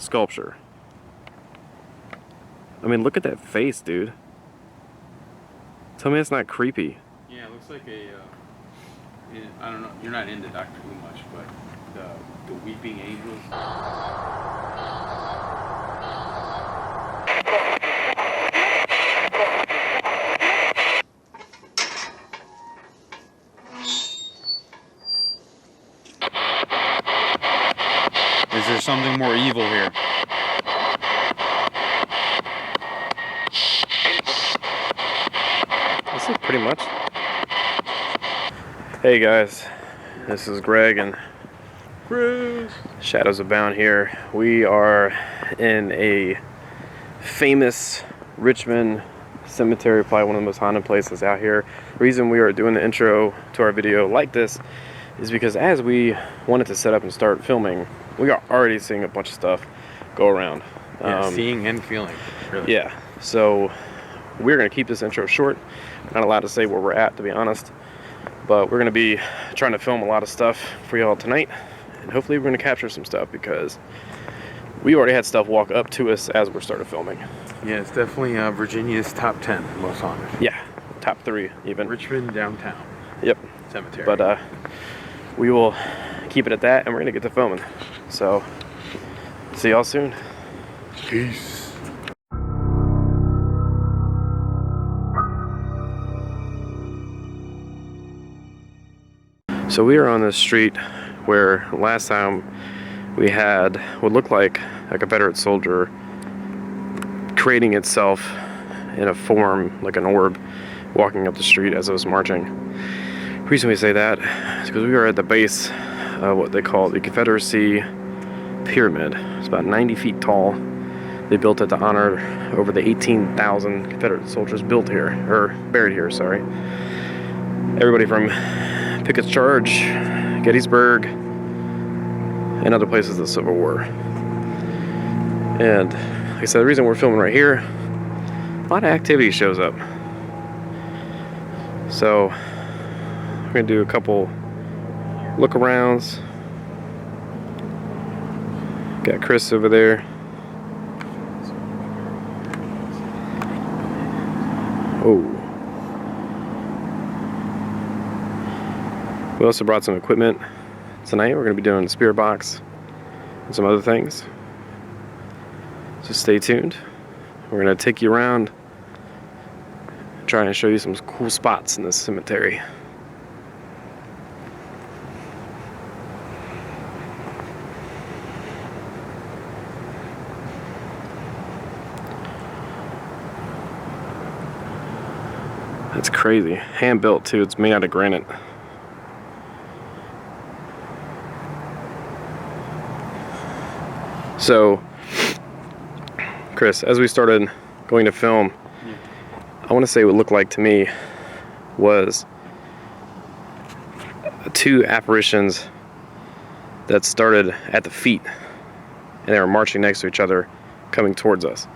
sculpture. I mean, look at that face, dude. Tell me it's not creepy. Yeah, it looks like a, I don't know, you're not into Doctor Who much, but the weeping angels. Is there something more evil here? This is pretty much. Hey guys, this is Greg and Shadows Abound here. We are in a famous Richmond cemetery, probably one of the most haunted places out here. The reason we are doing the intro to our video like this is because as we wanted to set up and start filming, we are already seeing a bunch of stuff go around. Yeah, seeing and feeling, really. Yeah, so we're going to keep this intro short. Not allowed to say where we're at, to be honest. But we're going to be trying to film a lot of stuff for y'all tonight. And hopefully we're going to capture some stuff because we already had stuff walk up to us as we started filming. Yeah, it's definitely Virginia's top 10 most haunted. Yeah, top 3 even. Richmond downtown. Yep. Cemetery. But we will keep it at that and we're going to get to filming. So, see y'all soon. Peace. So we are on this street where last time we had what looked like a Confederate soldier creating itself in a form, like an orb, walking up the street as it was marching. The reason we say that is because we are at the base of what they call the Confederacy Pyramid. It's about 90 feet tall. They built it to honor over the 18,000 Confederate soldiers built here, or buried here, sorry. Everybody from Pickett's Charge, Gettysburg, and other places of the Civil War. And like I said, the reason we're filming right here, a lot of activity shows up. So we're gonna do a couple look arounds. Got Chris over there. Oh. We also brought some equipment tonight. We're going to be doing the spirit box and some other things. So stay tuned. We're going to take you around, try and show you some cool spots in this cemetery. That's crazy. Hand built too. It's made out of granite. So, Chris, as we started going to film, I want to say what it looked like to me was 2 apparitions that started at the feet, and they were marching next to each other, coming towards us.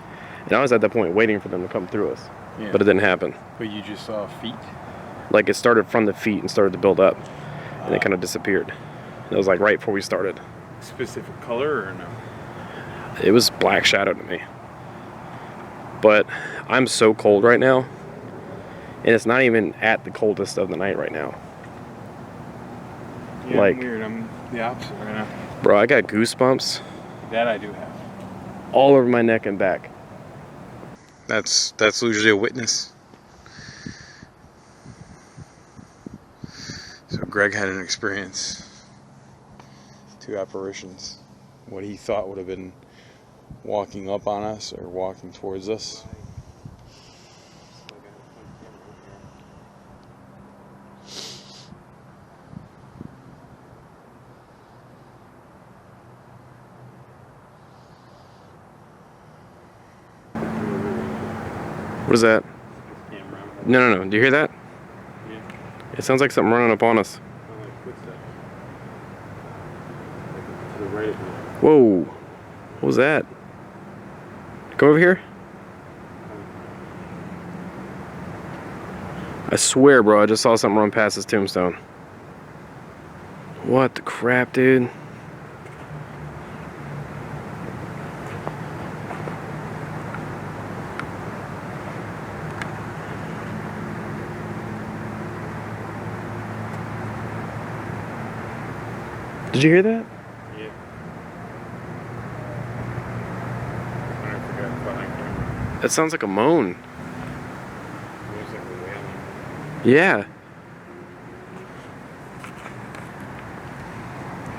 And I was at that point waiting for them to come through us, but it didn't happen. But you just saw feet? Like it started from the feet and started to build up, and it kind of disappeared. It was like right before we started. Specific color or no? It was black shadow to me. But I'm so cold right now, and it's not even at the coldest of the night right now. Yeah, like, I'm weird. I'm the opposite right now. Bro, I got goosebumps. That I do have. All over my neck and back. That's usually a witness. So Greg had an experience. 2 apparitions. What he thought would have been walking up on us or walking towards us. What is that? No. Do you hear that? Yeah. It sounds like something running up on us. To the right of me. Whoa. What was that? Come over here. I swear, bro, I just saw something run past his tombstone. What the crap, dude? Did you hear that? Yeah. I forgot behind camera. That sounds like a moan. It was like a wailing. Yeah.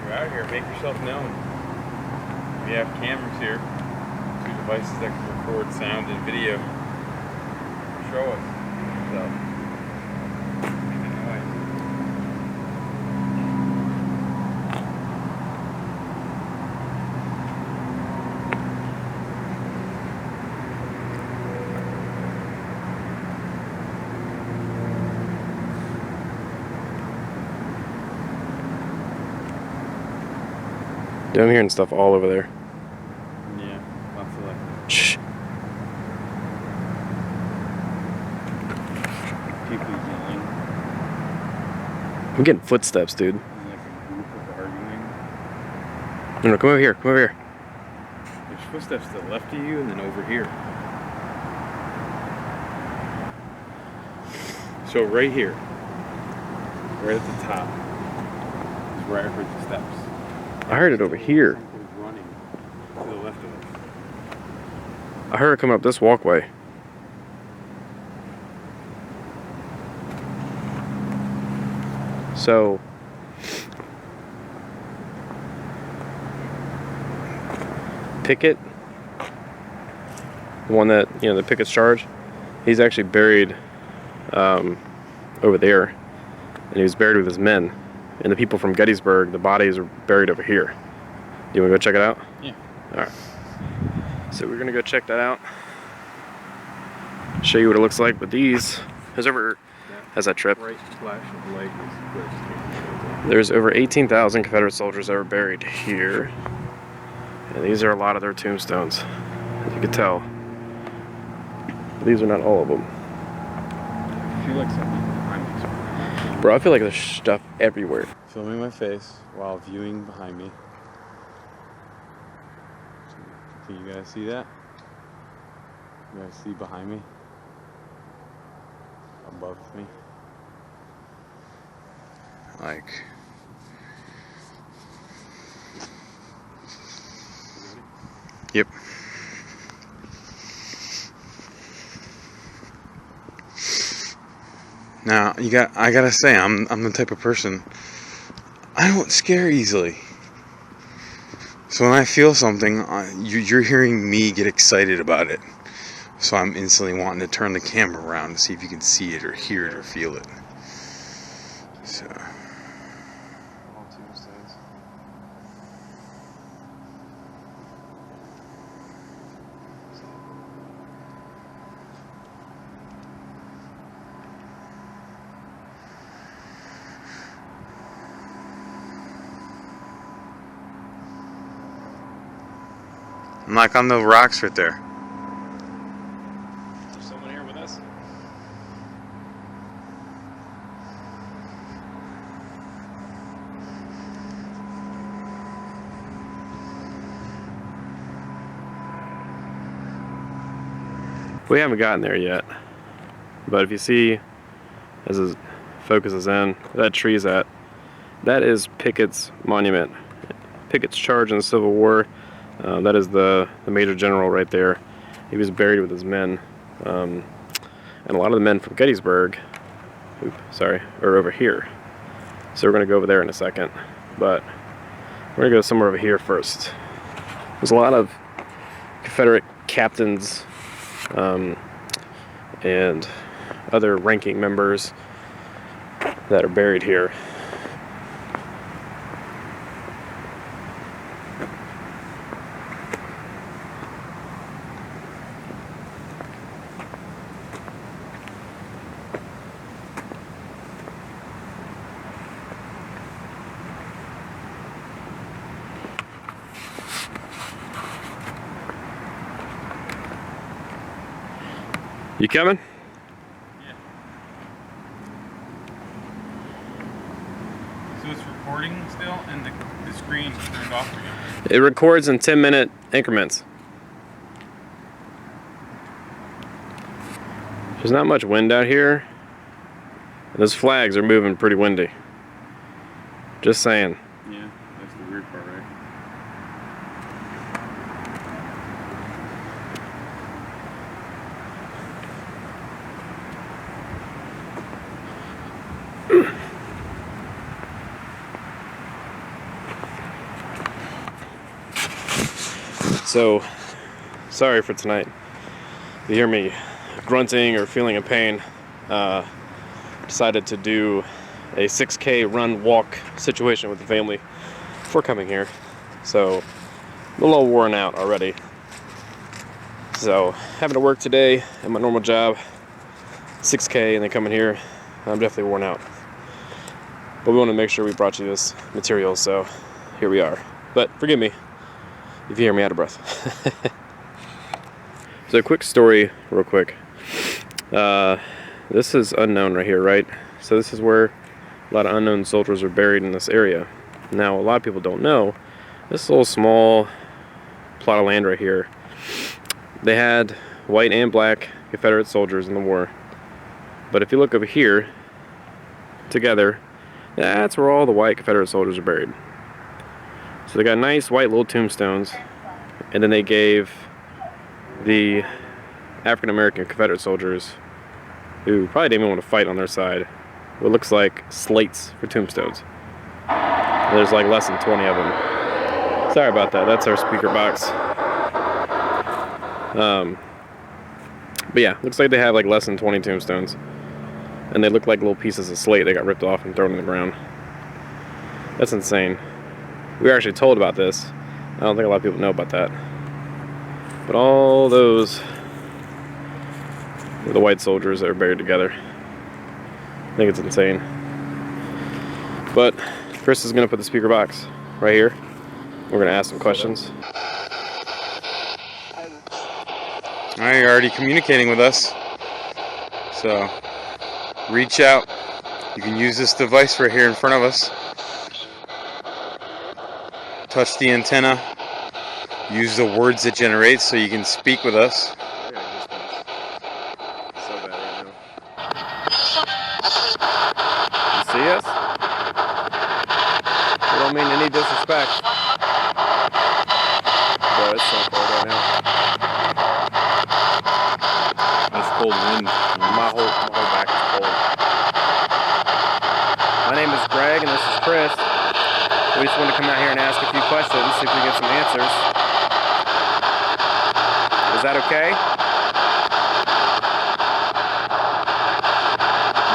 You're out here, make yourself known. We have cameras here. 2 devices that can record sound and video. Show us. So, make a noise. Dude, I'm hearing stuff all over there. Yeah, lots of like. Shh. People yelling. I'm getting footsteps, dude. And like a group of arguing. No, come over here. Come over here. There's footsteps to the left of you and then over here. So right here, right at the top, is where I heard the steps. I heard it over here. Something's running to the left of us. I heard it coming up this walkway. So, Pickett, the one that, you know, the Pickett's charge, he's actually buried over there, and he was buried with his men. And the people from Gettysburg, the bodies are buried over here. Do you want to go check it out? Yeah. All right. So we're gonna go check that out. Show you what it looks like. But these, there's over, as I trip, Bright flash of light is where it's taking. there's over 18,000 Confederate soldiers that were buried here. And these are a lot of their tombstones, as you can tell. But these are not all of them. I feel like something behind me. Bro, I feel like there's stuff everywhere. Filming my face while viewing behind me. Can you guys see that? You guys see behind me? Above me? Like... Yep. Now, I gotta say, I'm the type of person, I don't scare easily. So when I feel something, you're hearing me get excited about it. So I'm instantly wanting to turn the camera around to see if you can see it or hear it or feel it. So. I'm like on the rocks right there. There's someone here with us. We haven't gotten there yet, but if you see, as it focuses in, that tree's at, that is Pickett's monument. Pickett's charge in the Civil War. That is the Major General right there. He was buried with his men. And a lot of the men from Gettysburg, are over here. So we're going to go over there in a second. But we're going to go somewhere over here first. There's a lot of Confederate captains and other ranking members that are buried here. You coming? Yeah. So it's recording still, and the screen's turned off again. It records in 10-minute increments. There's not much wind out here. Those flags are moving pretty windy. Just saying. Yeah, that's So, sorry for tonight. If you hear me grunting or feeling a pain, decided to do a 6K run walk situation with the family before coming here. So, I'm a little worn out already. So, having to work today at my normal job, 6K, and then coming here, I'm definitely worn out. But we want to make sure we brought you this material, so here we are. But forgive me if you hear me out of breath. So a quick story, real quick. This is unknown right here, right? So this is where a lot of unknown soldiers are buried in this area. Now, a lot of people don't know, this little small plot of land right here, they had white and black Confederate soldiers in the war. But if you look over here, together, that's where all the white Confederate soldiers are buried. So they got nice white little tombstones, and then they gave the African American Confederate soldiers, who probably didn't even want to fight on their side, what looks like slates for tombstones. And there's like less than 20 of them. Sorry about that, that's our speaker box. But yeah, looks like they have like less than 20 tombstones. And they look like little pieces of slate they got ripped off and thrown on the ground. That's insane. We were actually told about this. I don't think a lot of people know about that. But all those are the white soldiers that are buried together. I think it's insane. But Chris is going to put the speaker box right here. We're going to ask some questions. Alright, you're already communicating with us. So, reach out. You can use this device right here in front of us. Touch the antenna. Use the words it generates so you can speak with us. So bad right now. You see us? I don't mean any disrespect. Bro, it's so cold right now. That's cold wind. My whole back is cold. My name is Greg and this is Chris. We just wanted to come out here and ask a few questions, see if we get some answers. Is that okay?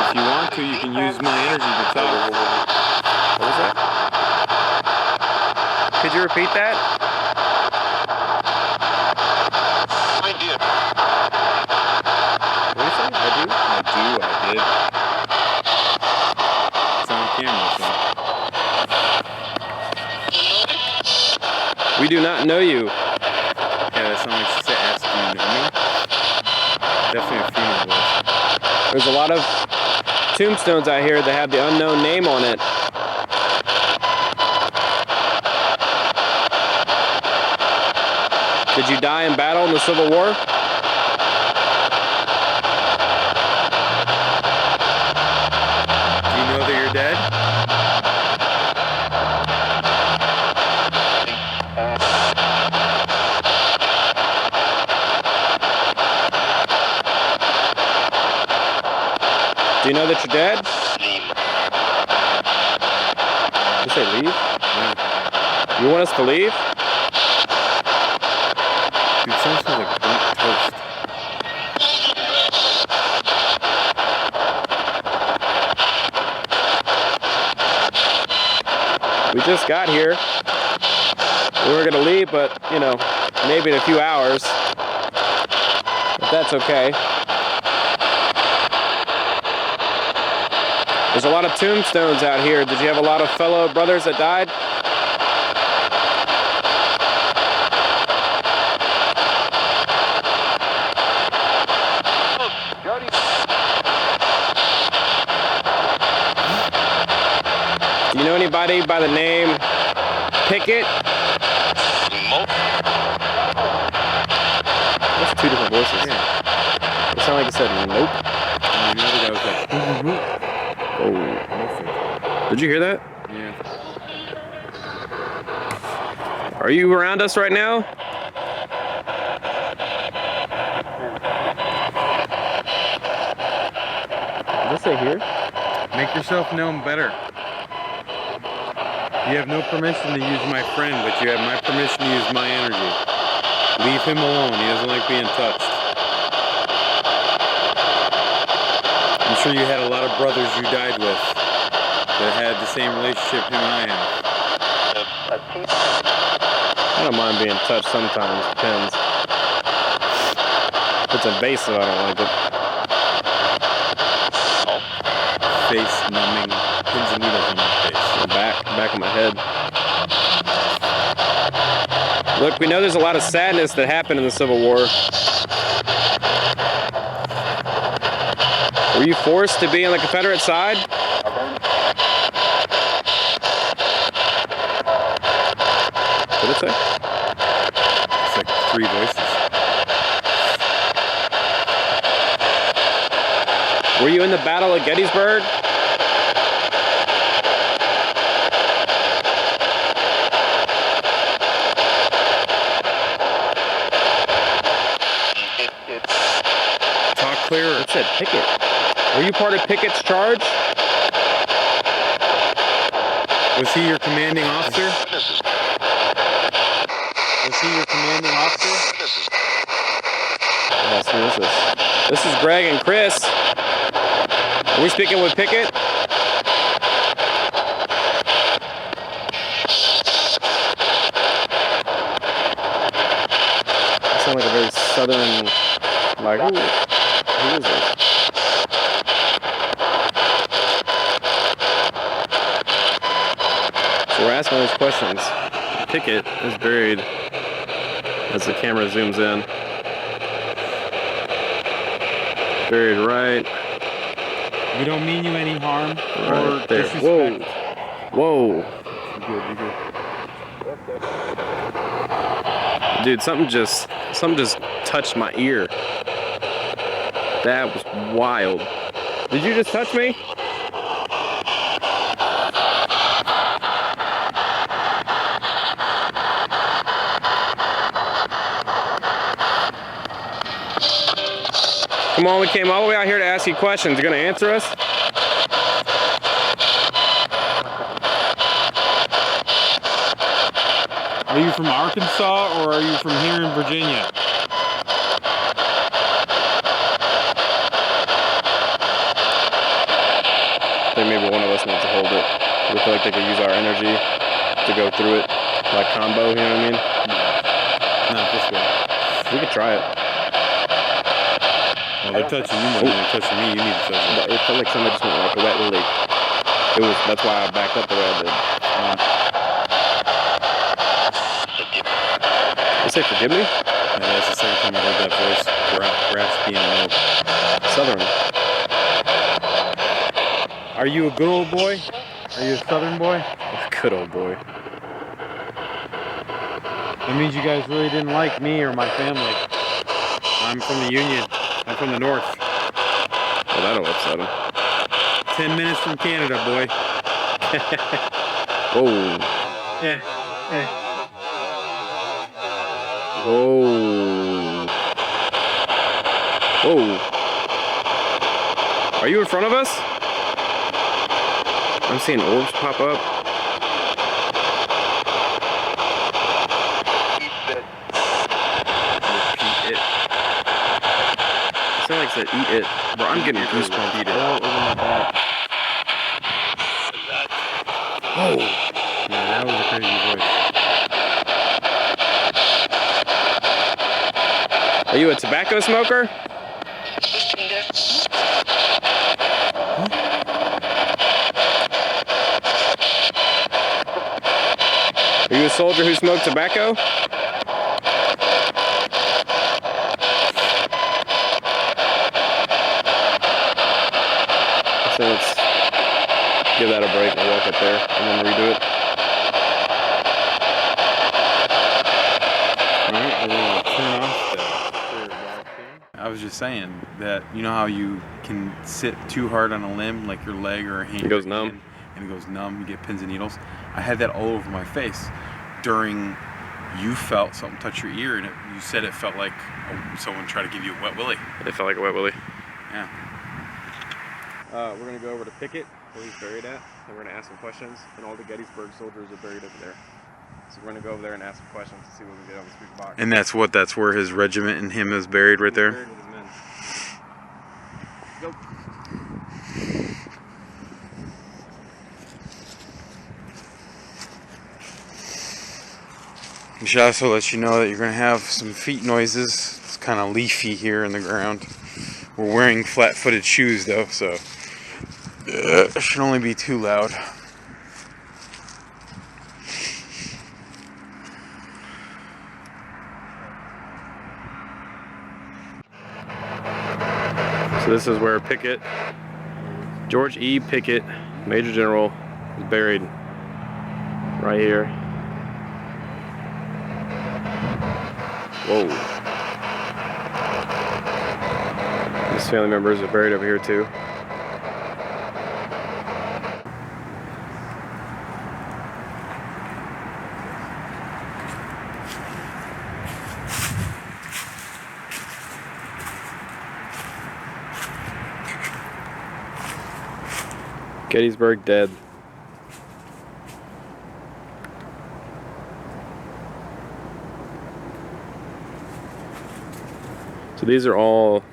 If you want to, you can use my energy to talk. What was that? Could you repeat that? I did. What did you say? I I did. It's on camera, so. We do not know you. Yeah, that sounds like she said, ask, do you know me? Definitely a female voice. There's a lot of tombstones out here that have the unknown name on it. Did you die in battle in the Civil War? Do you know that you're dead? Do you know that you're dead? Did you say leave? Yeah. You want us to leave? Dude, sounds like burnt toast. We just got here. We were gonna leave, but you know, maybe in a few hours. But that's okay. There's a lot of tombstones out here. Did you have a lot of fellow brothers that died? Do you know anybody by the name Pickett? That's two different voices. Yeah. It sounded like it said nope. And the other guy was like, Oh. nothing. Did you hear that? Yeah. Are you around us right now? Did it say here? Make yourself known better. You have no permission to use my friend, but you have my permission to use my energy. Leave him alone. He doesn't like being touched. I'm sure you had a lot of brothers you died with that had the same relationship him and I have. I don't mind being touched sometimes. Depends. If it's invasive, I don't like it. Face numbing pins and needles on my face. The back of my head. Look, we know there's a lot of sadness that happened in the Civil War. Were you forced to be on the Confederate side? What did it say? It's like 3 voices. Were you in the Battle of Gettysburg? Talk clearer. It said Pickett. Were you part of Pickett's charge? Was he your commanding officer? Was he your commanding officer? Yes, who is this? This is Greg and Chris. Are we speaking with Pickett? You sound like a very southern, like, who is this? So we're asking all these questions. Pickett is buried as the camera zooms in. Buried right. We don't mean you any harm Right or there. disrespect. Whoa. You're good. Dude, something just touched my ear. That was wild. Did you just touch me? Come on, we came all the way out here to ask you questions. You gonna answer us? Are you from Arkansas or are you from here in Virginia? I think maybe one of us needs to hold it. We feel like they could use our energy to go through it, like combo, you know what I mean? Not this way. We could try it. Well, they're touching you more than they're touching me. You need to touch it. But it felt like somebody just went like a wet willy. That's why I backed up the way I did. You say forgive me? Yeah, that's the second time I heard that voice. Raspy and low. Southern. Are you a good old boy? Are you a Southern boy? Good old boy. That means you guys really didn't like me or my family. I'm from the Union. I'm from the North. Well, that'll upset him. 10 minutes from Canada, boy. Whoa. Yeah. Whoa. Whoa. Are you in front of us? I'm seeing orbs pop up. Repeat it. It sounded like it said eat it. Bro, I'm getting goosebumps. Eat it. All over my back. Oh. Yeah, that was a crazy voice. Are you a tobacco smoker? Are you a soldier who smoked tobacco? So let's give that a break and walk up there and then redo it. Alright, we're gonna turn off the. I was just saying that you know how you can sit too hard on a limb, like your leg or a hand. It goes numb. And it goes numb, you get pins and needles. I had that all over my face during you felt something touch your ear, and you said it felt like someone tried to give you a wet willy. It felt like a wet willy. Yeah. We're going to go over to Pickett, where he's buried at, and we're going to ask some questions, and all the Gettysburg soldiers are buried over there. So we're gonna go over there and ask some questions to see what we get on the speaker box. And that's where his regiment and him is buried right there? Buried with his men. Go. We should also let you know that you're going to have some feet noises. It's kind of leafy here in the ground. We're wearing flat-footed shoes though, so it should only be too loud. So this is where Pickett, George E. Pickett, Major General, is buried. Right here. Whoa. His family members are buried over here too. Gettysburg dead. So these are all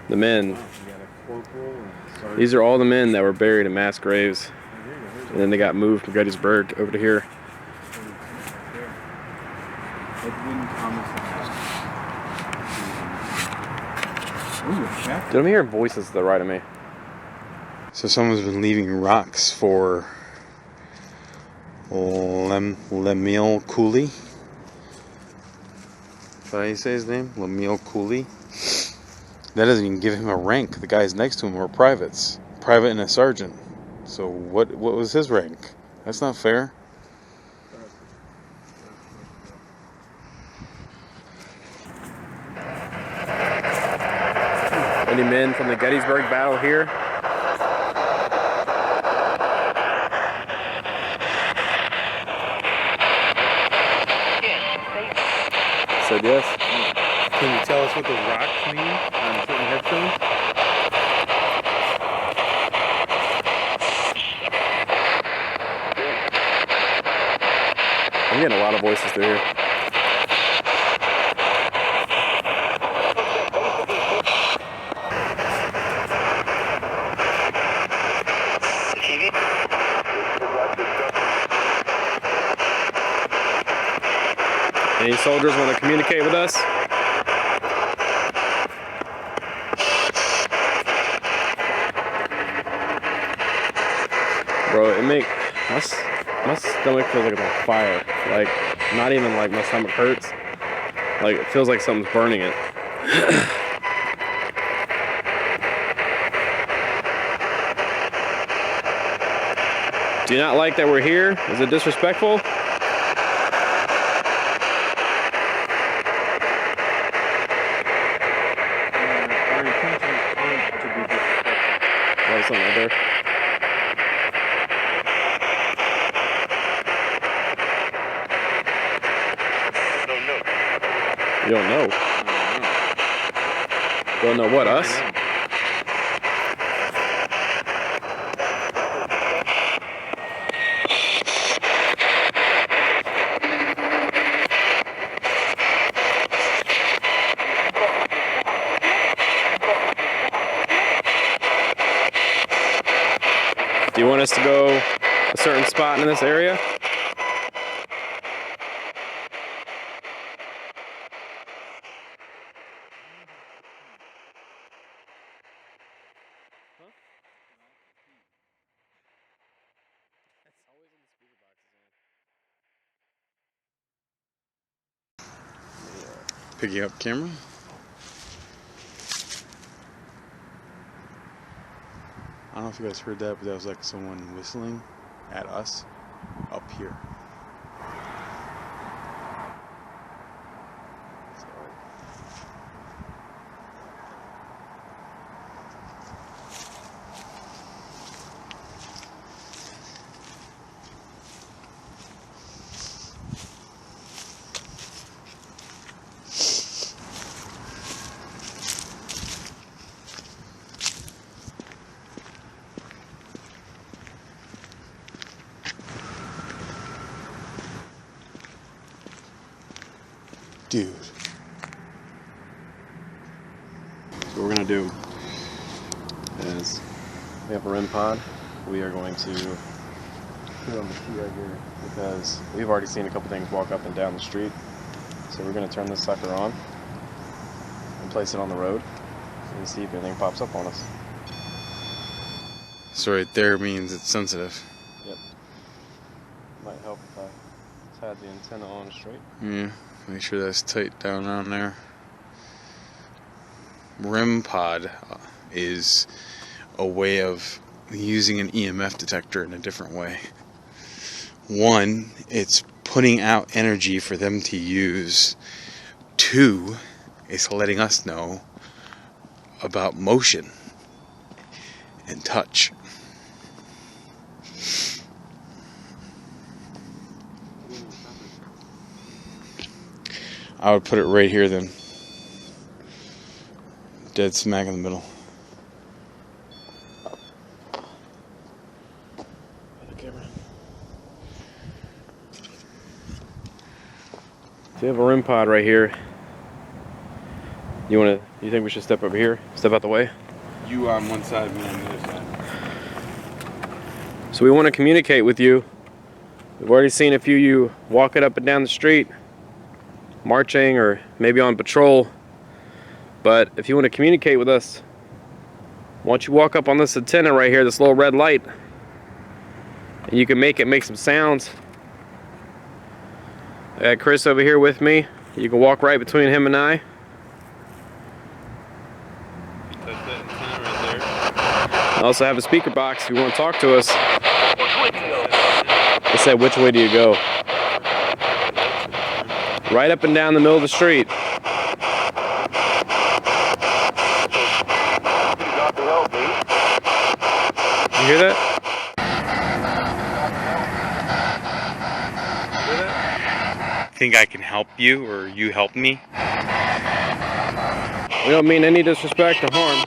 the men. These are all the men that were buried in mass graves. And then they got moved from Gettysburg over to here. Dude, I'm hearing voices to the right of me. So someone's been leaving rocks for Lemuel Cooley. Is that how you say his name? Lemuel Cooley. That doesn't even give him a rank. The guys next to him were privates. Private and a sergeant. So what was his rank? That's not fair. Any men from the Gettysburg battle here? Said yes. Can you tell us what the rocks mean on certain headstones? I'm getting a lot of voices through here. Any soldiers want to communicate with us? Bro, my stomach feels like it's on fire. Like, not even like my stomach hurts. Like, it feels like something's burning it. Do you not like that we're here? Is it disrespectful? Something right there. You don't know? You don't know what, us? Do you want us to go a certain spot in this area? Picking up camera. I don't know if you guys heard that, but that was like someone whistling at us up here. Dude. So what we're gonna do is we have a REM pod. We are going to put it on the key right here because we've already seen a couple things walk up and down the street. So we're gonna turn this sucker on and place it on the road and see if anything pops up on us. So right there means it's sensitive. Yep. Might help if I had the antenna on straight. Yeah, make sure that's tight down around there. REM pod is a way of using an EMF detector in a different way. One, it's putting out energy for them to use. Two, it's letting us know about motion and touch. I would put it right here then. Dead smack in the middle. So you have a REM pod right here. You think we should step over here? Step out the way? You on one side, me on the other side. So we want to communicate with you. We've already seen a few of you walking up and down the street, marching or maybe on patrol. But if you want to communicate with us, why don't you walk up on this antenna right here, this little red light, and you can make it make some sounds. I got Chris over here with me. You can walk right between him and I. That's that antenna right there. I also have a speaker box if you want to talk to us. It said, which way do you go? Right up and down the middle of the street. You hear that? Think I can help you or you help me? We don't mean any disrespect or harm.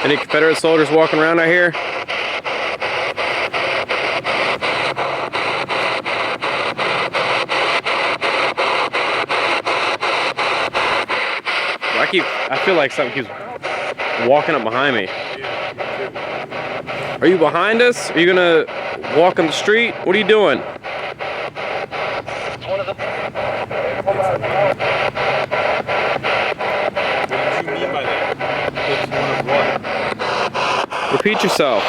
Any Confederate soldiers walking around out here? I feel like something keeps walking up behind me. Are you behind us? Are you gonna walk on the street? What are you doing? What did you mean by that? It's one of what? Repeat yourself.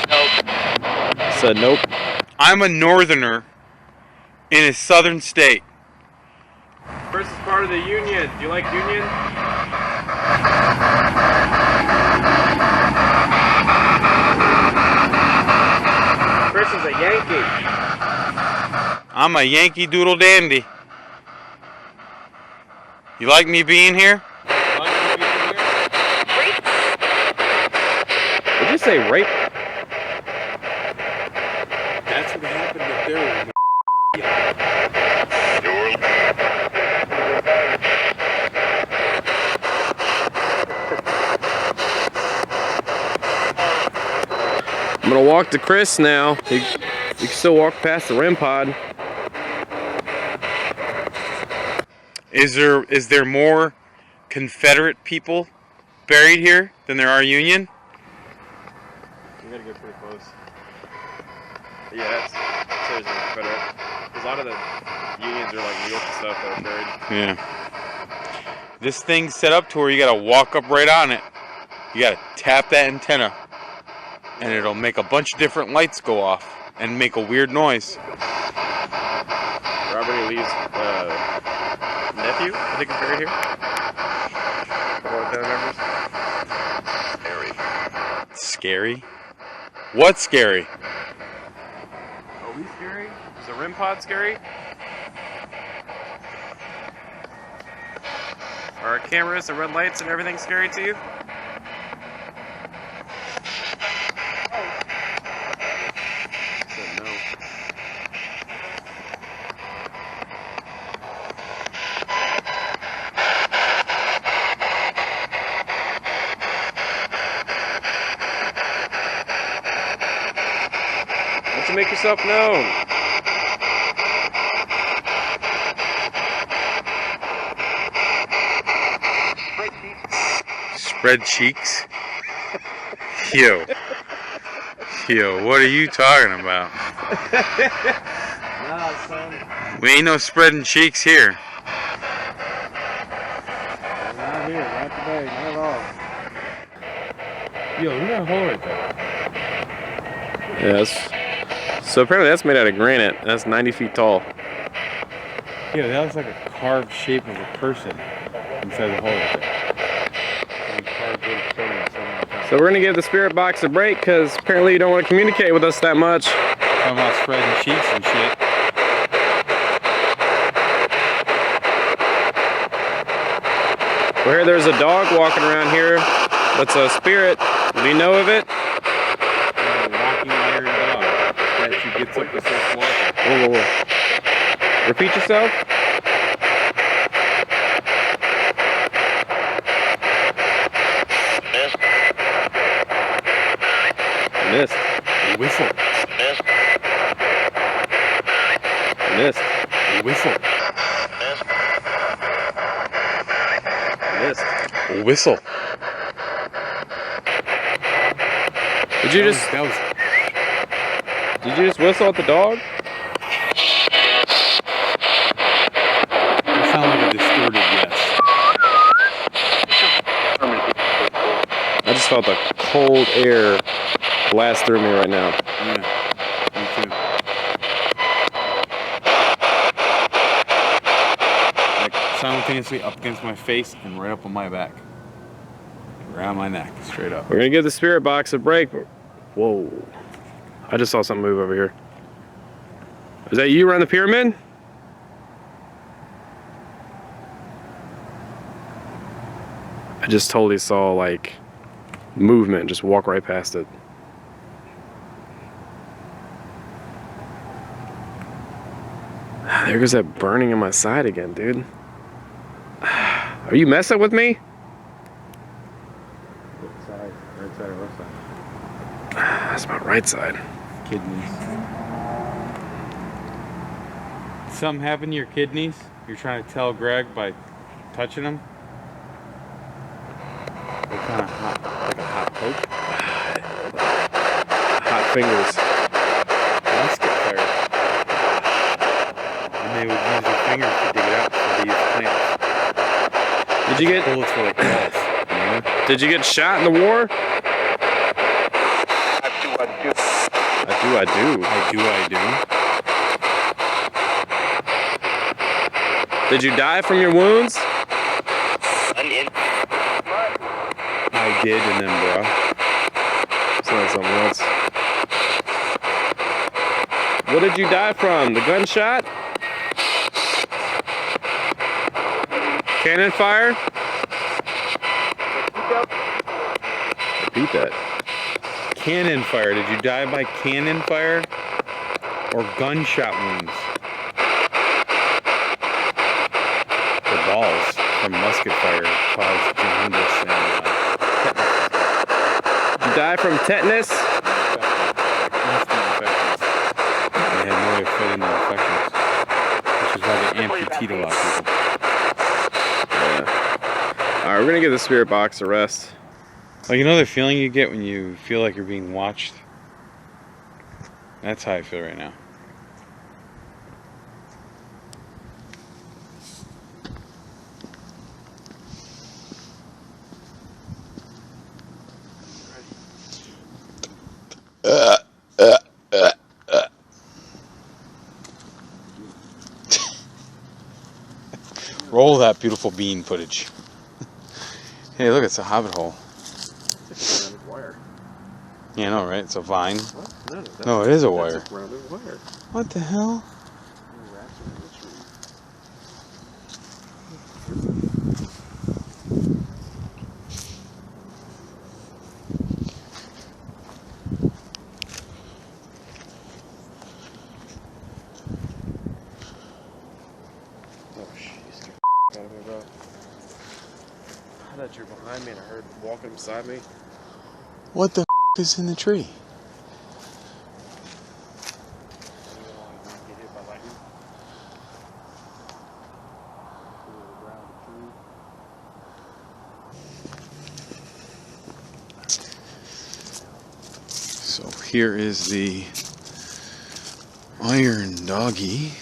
Nope. Said nope. I'm a northerner in a southern state. Chris is part of the Union. Do you like Union? Chris is a Yankee. I'm a Yankee Doodle Dandy. You like me being here? Did you say rape? That's what happened up there. I'm gonna walk to Chris now. You can still walk past the REM pod. Is there more Confederate people buried here than there are Union? We gotta get pretty close. Yeah, it's seriously Confederate. A lot of the Unions are like New York and stuff that are buried. Yeah. This thing's set up to where you gotta walk up right on it. You gotta tap that antenna, and it'll make a bunch of different lights go off and make a weird noise. Robert E. Lee's nephew, I think, is buried here. Couple of family members. Scary? What's scary? Are we scary? Is the REM pod scary? Are our cameras, the red lights, and everything scary to you? yourself known. Spread cheeks? Yo. Yo, what are you talking about? Nah, son. We ain't no spreading cheeks here. Not here, not today, not at all. Yo, look at that hole right there. Yes. So apparently that's made out of granite. That's 90 feet tall. Yeah, that looks like a carved shape of a person inside the hole right there. So we're gonna give the spirit box a break because apparently you don't want to communicate with us that much. Talking about spreading cheeks and shit. We hear there's a dog walking around here. That's a spirit. We know of it. A walking iron dog that she gets up and starts walking. Whoa, whoa, whoa. Repeat yourself. Missed. Whistle. Missed. Whistle. Missed. Whistle. Did you just whistle at the dog? That sounded like a distorted yes. I just felt the cold air blast through me right now. Yeah, me too. Like simultaneously up against my face and right up on my back. Around my neck, straight up. We're gonna give the spirit box a break. Whoa. I just saw something move over here. Is that you around the pyramid? I just totally saw like movement, just walk right past it. There goes that burning in my side again, dude. Are you messing with me? What side? Right side or left side? That's my right side. Kidneys. Something happened to your kidneys? You're trying to tell Greg by touching them? What kind of hot? Like a hot poke? Hot fingers. Musket fire. And they would use their fingers to dig it out for these plants. Did you get Bullets were like balls. You know? Did you get shot in the war? I do. Did you die from your wounds? I did, and then, bro. Sounds something else. What did you die from? The gunshot? Cannon fire? Repeat that. Cannon fire. Did you die by cannon fire or gunshot wounds? The balls from musket fire caused jaundice and Did you die from tetanus? instant infections. They had no way of fighting the infections, which is why they amputate a lot of people. Alright, we're gonna give the spirit box a rest. Like, you know the feeling you get when you feel like you're being watched? That's how I feel right now. Roll that beautiful bean footage. Hey, look, it's a hobbit hole. Wire. Yeah, I know, right? It's a vine. What? No, it is a wire. That's a rounded wire. What the hell? Oh, jeez. Out of me, bro. I thought you were behind me and I heard walking beside me. What the is in the tree? here is the iron doggy.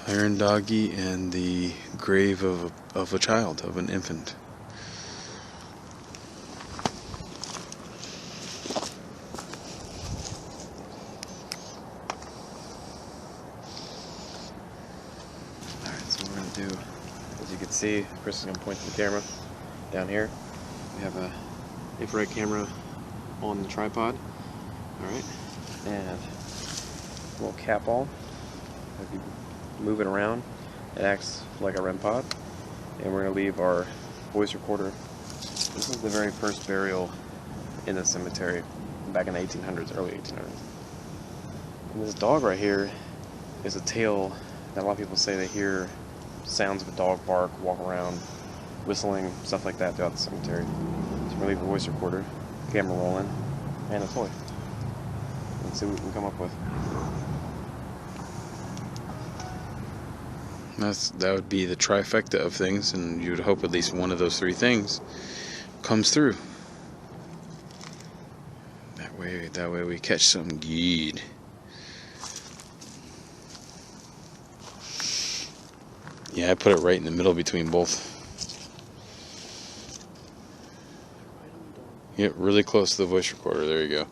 Iron doggy and the grave of a child, of an infant. Alright, so what we're going to do, as you can see, Chris is going to point to the camera down here. We have a infrared camera on the tripod. Alright, and a little cap ball. If you move it around, it acts like a REM pod. And we're going to leave our voice recorder. This is the very first burial in the cemetery back in the 1800s, early 1800s. And this dog right here is a tale that a lot of people say they hear sounds of a dog bark, walk around, whistling, stuff like that throughout the cemetery. So we're going to leave a voice recorder, camera rolling, and a toy. Let's see what we can come up with. That would be the trifecta of things, and you would hope at least one of those three things comes through. That way we catch some good. Yeah, I put it right in the middle between both. Get really close to the voice recorder. There you go.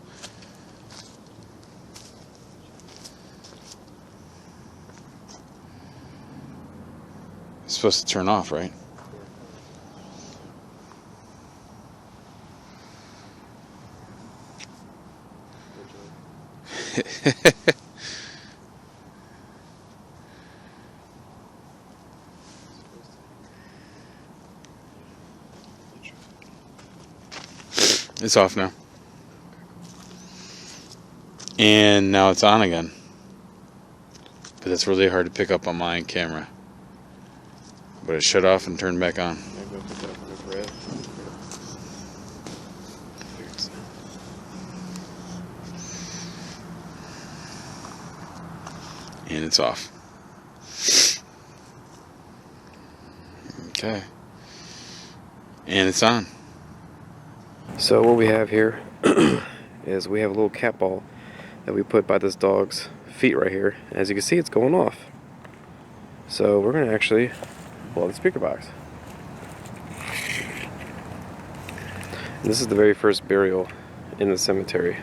It's supposed to turn off, right? It's off now. And now it's on again. But that's really hard to pick up on my camera. But it shut off and turned back on. And it's off. Okay. And it's on. So what we have here is we have a little cat ball that we put by this dog's feet right here. As you can see, it's going off. So we're going to actually blow the speaker box. And this is the very first burial in the cemetery.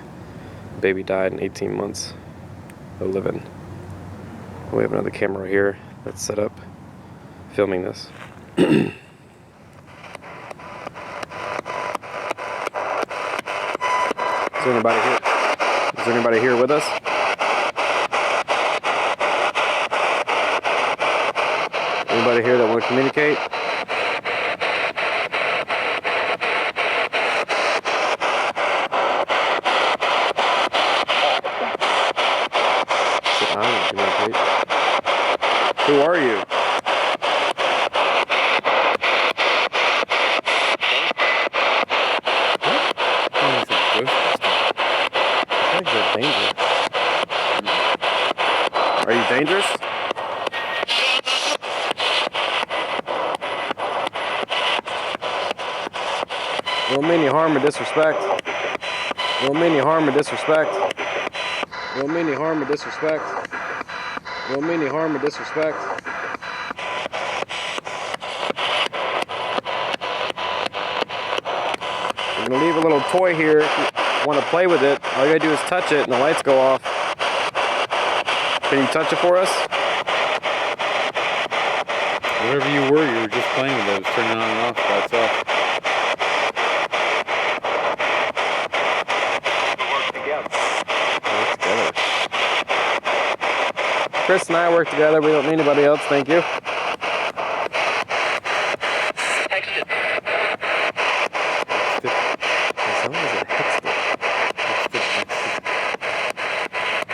The baby died in 18 months of living. We have another camera here that's set up filming this. Is there anybody here? Is there anybody here with us? Anybody here that want to communicate? I don't communicate. Who are you? Are you dangerous? We don't mean any harm or disrespect. We don't mean any harm or disrespect. We don't mean any harm or disrespect. We don't mean any harm or disrespect. I'm gonna leave a little toy here. If you want to play with it, all you gotta do is touch it and the lights go off. Can you touch it for us? Whatever you were just playing with it. It was turning on and off by itself. Chris and I work together. We don't need anybody else. Thank you.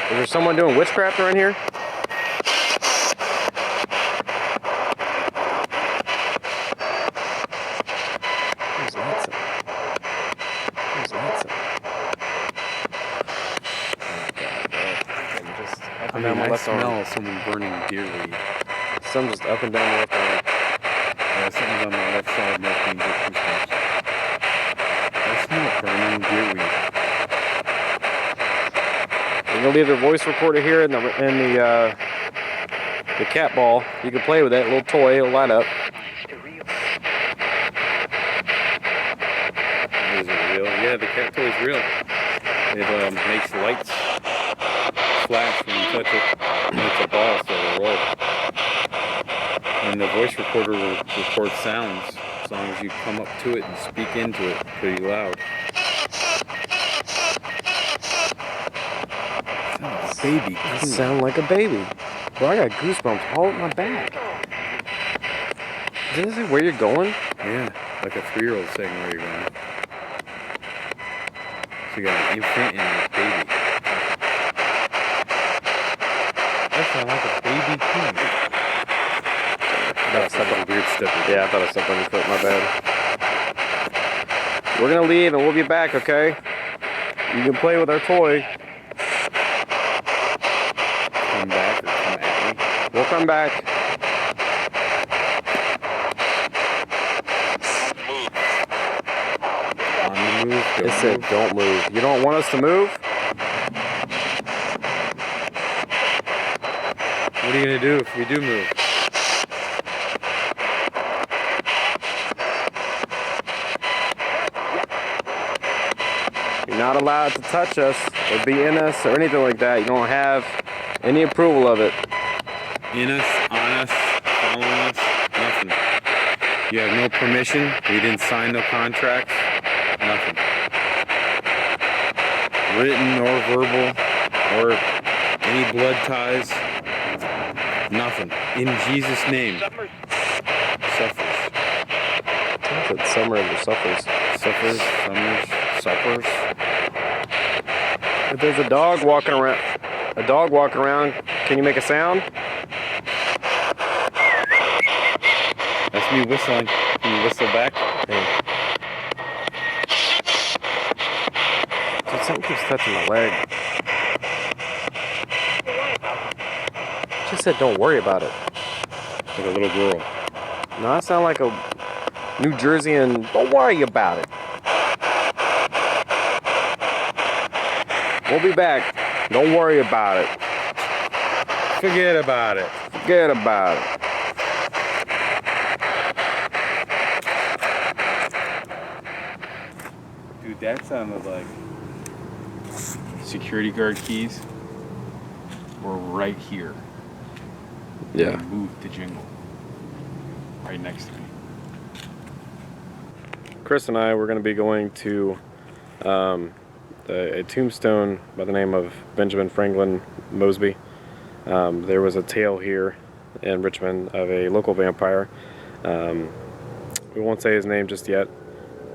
Is there someone doing witchcraft around here? Where's that sound? Where's that sound? Oh God, I smell someone burning deer weed. Some just up and down the left arm. Something's on my left side making good goosebumps. I smell burning deer weed. I'm gonna leave the voice recorder here in the cat ball. You can play with it, a little toy, it'll light up. Is it real? Yeah, the cat toy's real. It makes lights flash when you touch it. It makes a ball, so it'll roll. And the voice recorder will record sounds as long as you come up to it and speak into it pretty loud. Baby. You sound like a baby. Bro, I got goosebumps all up my back. Does it say where you're going? Yeah, like a 3-year-old saying where you're going. So you got an infant and a baby. That sounds like a baby king. That's like a weird step. Yeah, I thought I stepped on your foot, my bad. We're gonna leave and we'll be back, okay? You can play with our toy. Come back or come at me. We'll come back. On the move. It said don't move. You don't want us to move? What are you gonna do if we do move? You're not allowed to touch us or be in us or anything like that. You don't have any approval of it. In us, on us, following us, nothing. You have no permission. We didn't sign no contracts. Nothing. Written or verbal or any blood ties. Nothing. In Jesus' name. Suffers. I said summer of the suffers. Suffers, summers, suppers. If there's a dog walking around, can you make a sound? That's me whistling. Can you whistle back? Hey. Dude, something keeps touching my leg. Just said don't worry about it. Like a little girl. No, I sound like a New Jersey and don't worry about it. We'll be back. Don't worry about it. Forget about it. Forget about it. Dude, that sounded like security guard keys were right here. Yeah. They moved the jingle. Right next to me. Chris and I were going to be going to a tombstone by the name of Benjamin Franklin Mosby. There was a tale here in Richmond of a local vampire. We won't say his name just yet,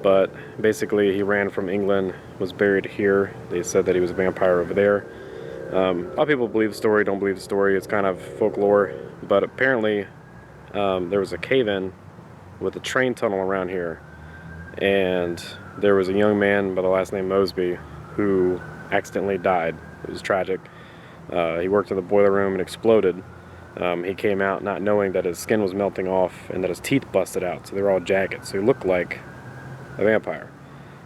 but basically he ran from England, was buried here. They said that he was a vampire over there. A lot of people believe the story, don't believe the story. It's kind of folklore, but apparently there was a cave-in with a train tunnel around here, and there was a young man by the last name Mosby who accidentally died. It was tragic. He worked in the boiler room and exploded. He came out not knowing that his skin was melting off and that his teeth busted out, so they were all jagged. So he looked like a vampire.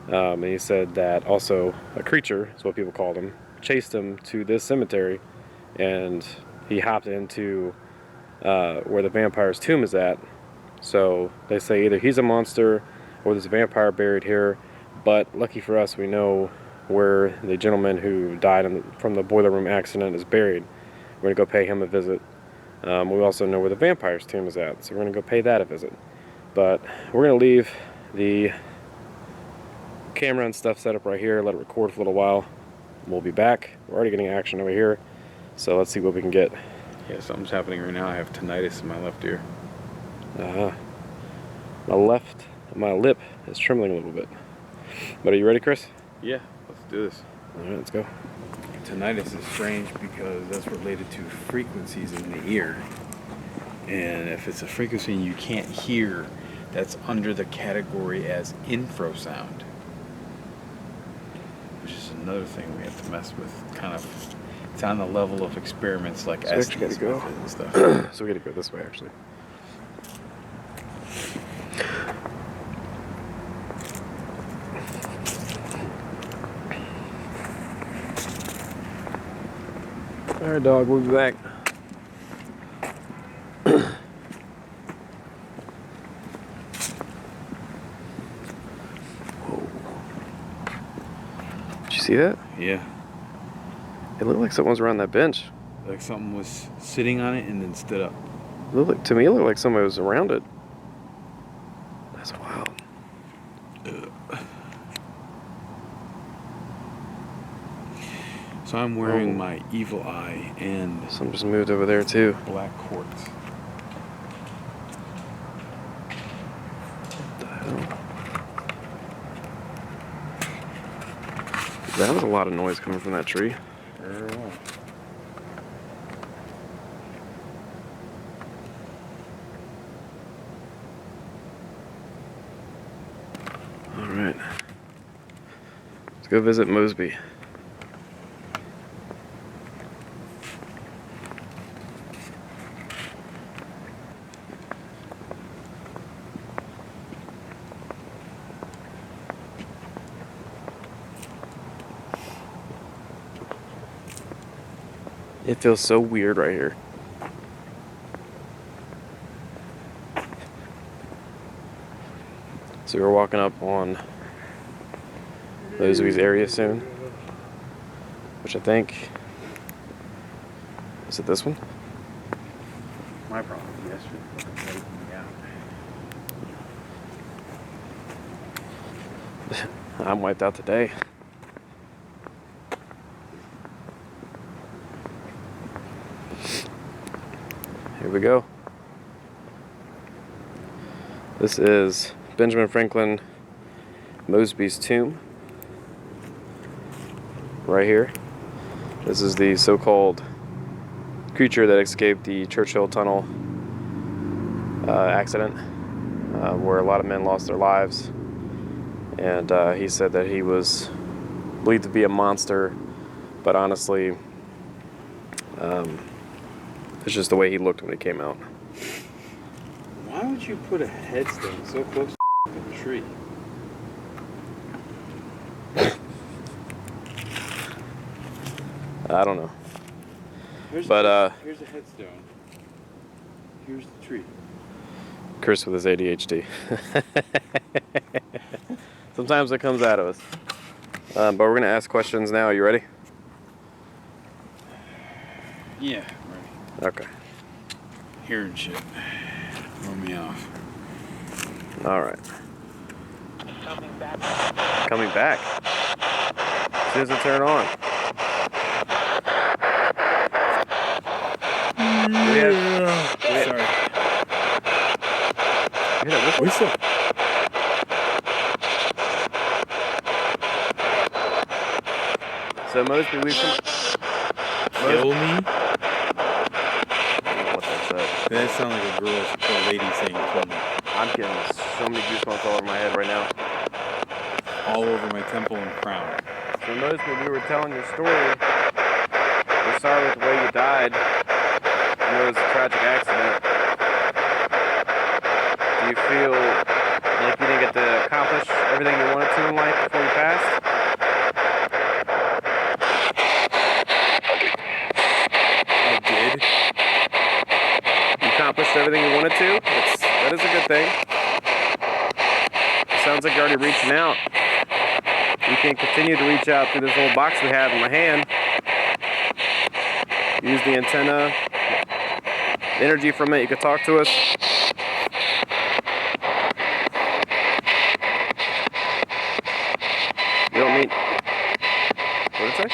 And he said that also a creature, is what people called him, chased him to this cemetery, and he hopped into where the vampire's tomb is at. So they say either he's a monster or there's a vampire buried here, but lucky for us, we know where the gentleman who died from the boiler room accident is buried. We're going to go pay him a visit. We also know where the vampire's tomb is at, so we're going to go pay that a visit. But we're going to leave the camera and stuff set up right here, let it record for a little while. We'll be back. We're already getting action over here, so let's see what we can get. Yeah, something's happening right now. I have tinnitus in my left ear. My lip is trembling a little bit. But are you ready, Chris? Yeah, let's do this. All right, let's go. Tinnitus is strange because that's related to frequencies in the ear. And if it's a frequency you can't hear, that's under the category as infrasound. Which is another thing we have to mess with. Kind of, it's on the level of experiments like So we actually gotta go. and stuff. So we gotta go this way, actually. Alright, dog, we'll be back. Did you see that? Yeah. It looked like someone was around that bench. Like something was sitting on it and then stood up. To me, it looked like somebody was around it. That's wild. So I'm wearing my evil eye and Some just moved over there too. black quartz. What the hell? That was a lot of noise coming from that tree. Alright. Let's go visit Mosby. It feels so weird right here. So we're walking up on Mosby's area soon, which I think, is it this one? My problem yesterday. I'm wiped out today. Here we go. This is Benjamin Franklin Mosby's tomb. Right here. This is the so-called creature that escaped the Churchill Tunnel accident, where a lot of men lost their lives. And he said that he was believed to be a monster, but honestly, it's just the way he looked when he came out. Why would you put a headstone so close to the tree? I don't know. Here's But, here's a headstone. Here's the tree. Chris with his ADHD. Sometimes it comes out of us. But we're going to ask questions now. Are you ready? Yeah, right. Okay. Hearing shit. Throw me off. All right. Coming back. As soon as it turn on. Sorry. Hear that whistle? Whistle. So Mosby, we've come... Kill me? I don't know what that said. That sounds like a lady saying kill me. I'm getting so many goosebumps all over my head right now. All over my temple and crown. So Mosby, we were telling your story. We're sorry with the way you died. I know it was a tragic accident. Do you feel like you didn't get to accomplish everything you wanted to in life before you passed? I did. You accomplished everything you wanted to? That is a good thing. It sounds like you're already reaching out. You can continue to reach out through this little box we have in my hand. Use the antenna. Energy from it. You can talk to us. You don't mean... What did it say?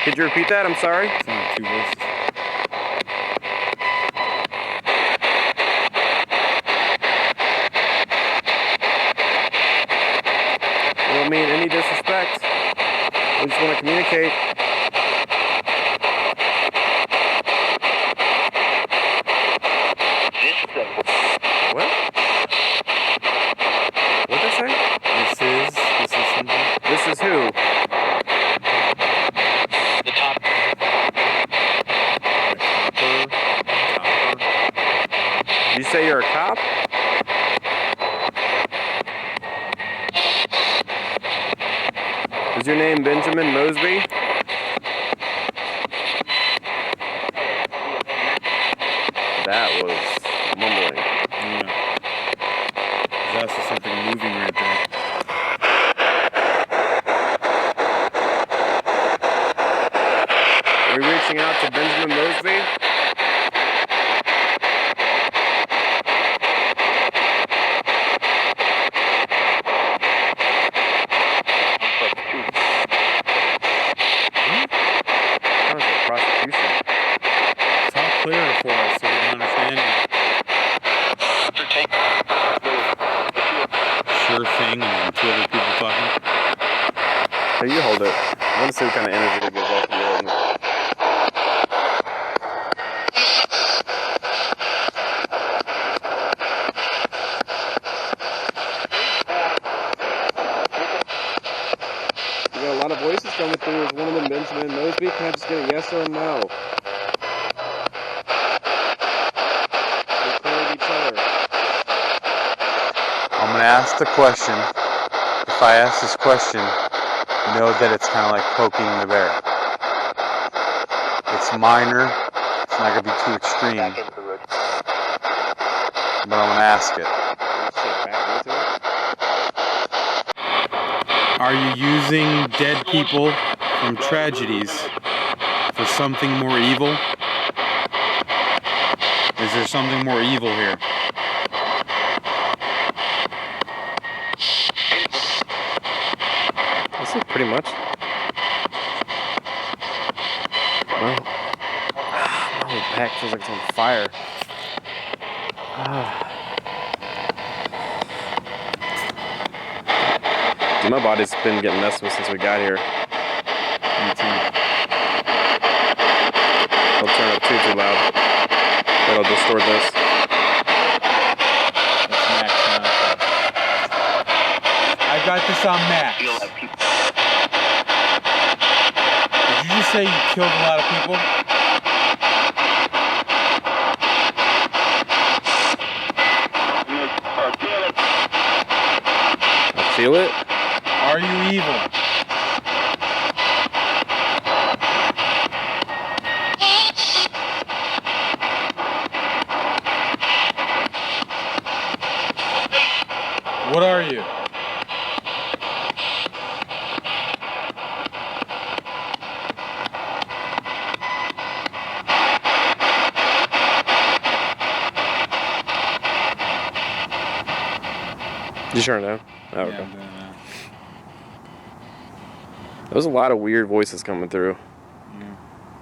Could you repeat that? I'm sorry. It's only 2 verses. We don't mean any disrespect. We just want to communicate. What? What'd they say? This is something. This is who? The top. Did you say you're a cop? Is your name Benjamin Mosby? That was mumbling. Yeah. There's also something moving right there. Are we reaching out to Benjamin Mosby? Prosecution. Talk clearer for us so we can understand you. Sure thing, and then two other people talking. Hey, you hold it. I want to see what kind of energy it gives off the road. You got a lot of voices coming through. Is one of them Benjamin Mosby? Can I just get a yes or a no? They quote each other. I'm going to ask the question. If I ask this question, know that it's kind of like poking the bear. It's minor. It's not going to be too extreme. But I'm going to ask it. Are you using dead people from tragedies for something more evil? Is there something more evil here? That's it, pretty much. Well, my back feels like it's on fire. Dude, my body's been getting messed with since we got here. Me too. Don't turn it too loud. That'll distort this. That's Max. I got this on Max. Did you just say you killed a lot of people? I feel it. Are you evil? What are you? You sure know? Oh, okay. Yeah, I'm doing that. There was a lot of weird voices coming through.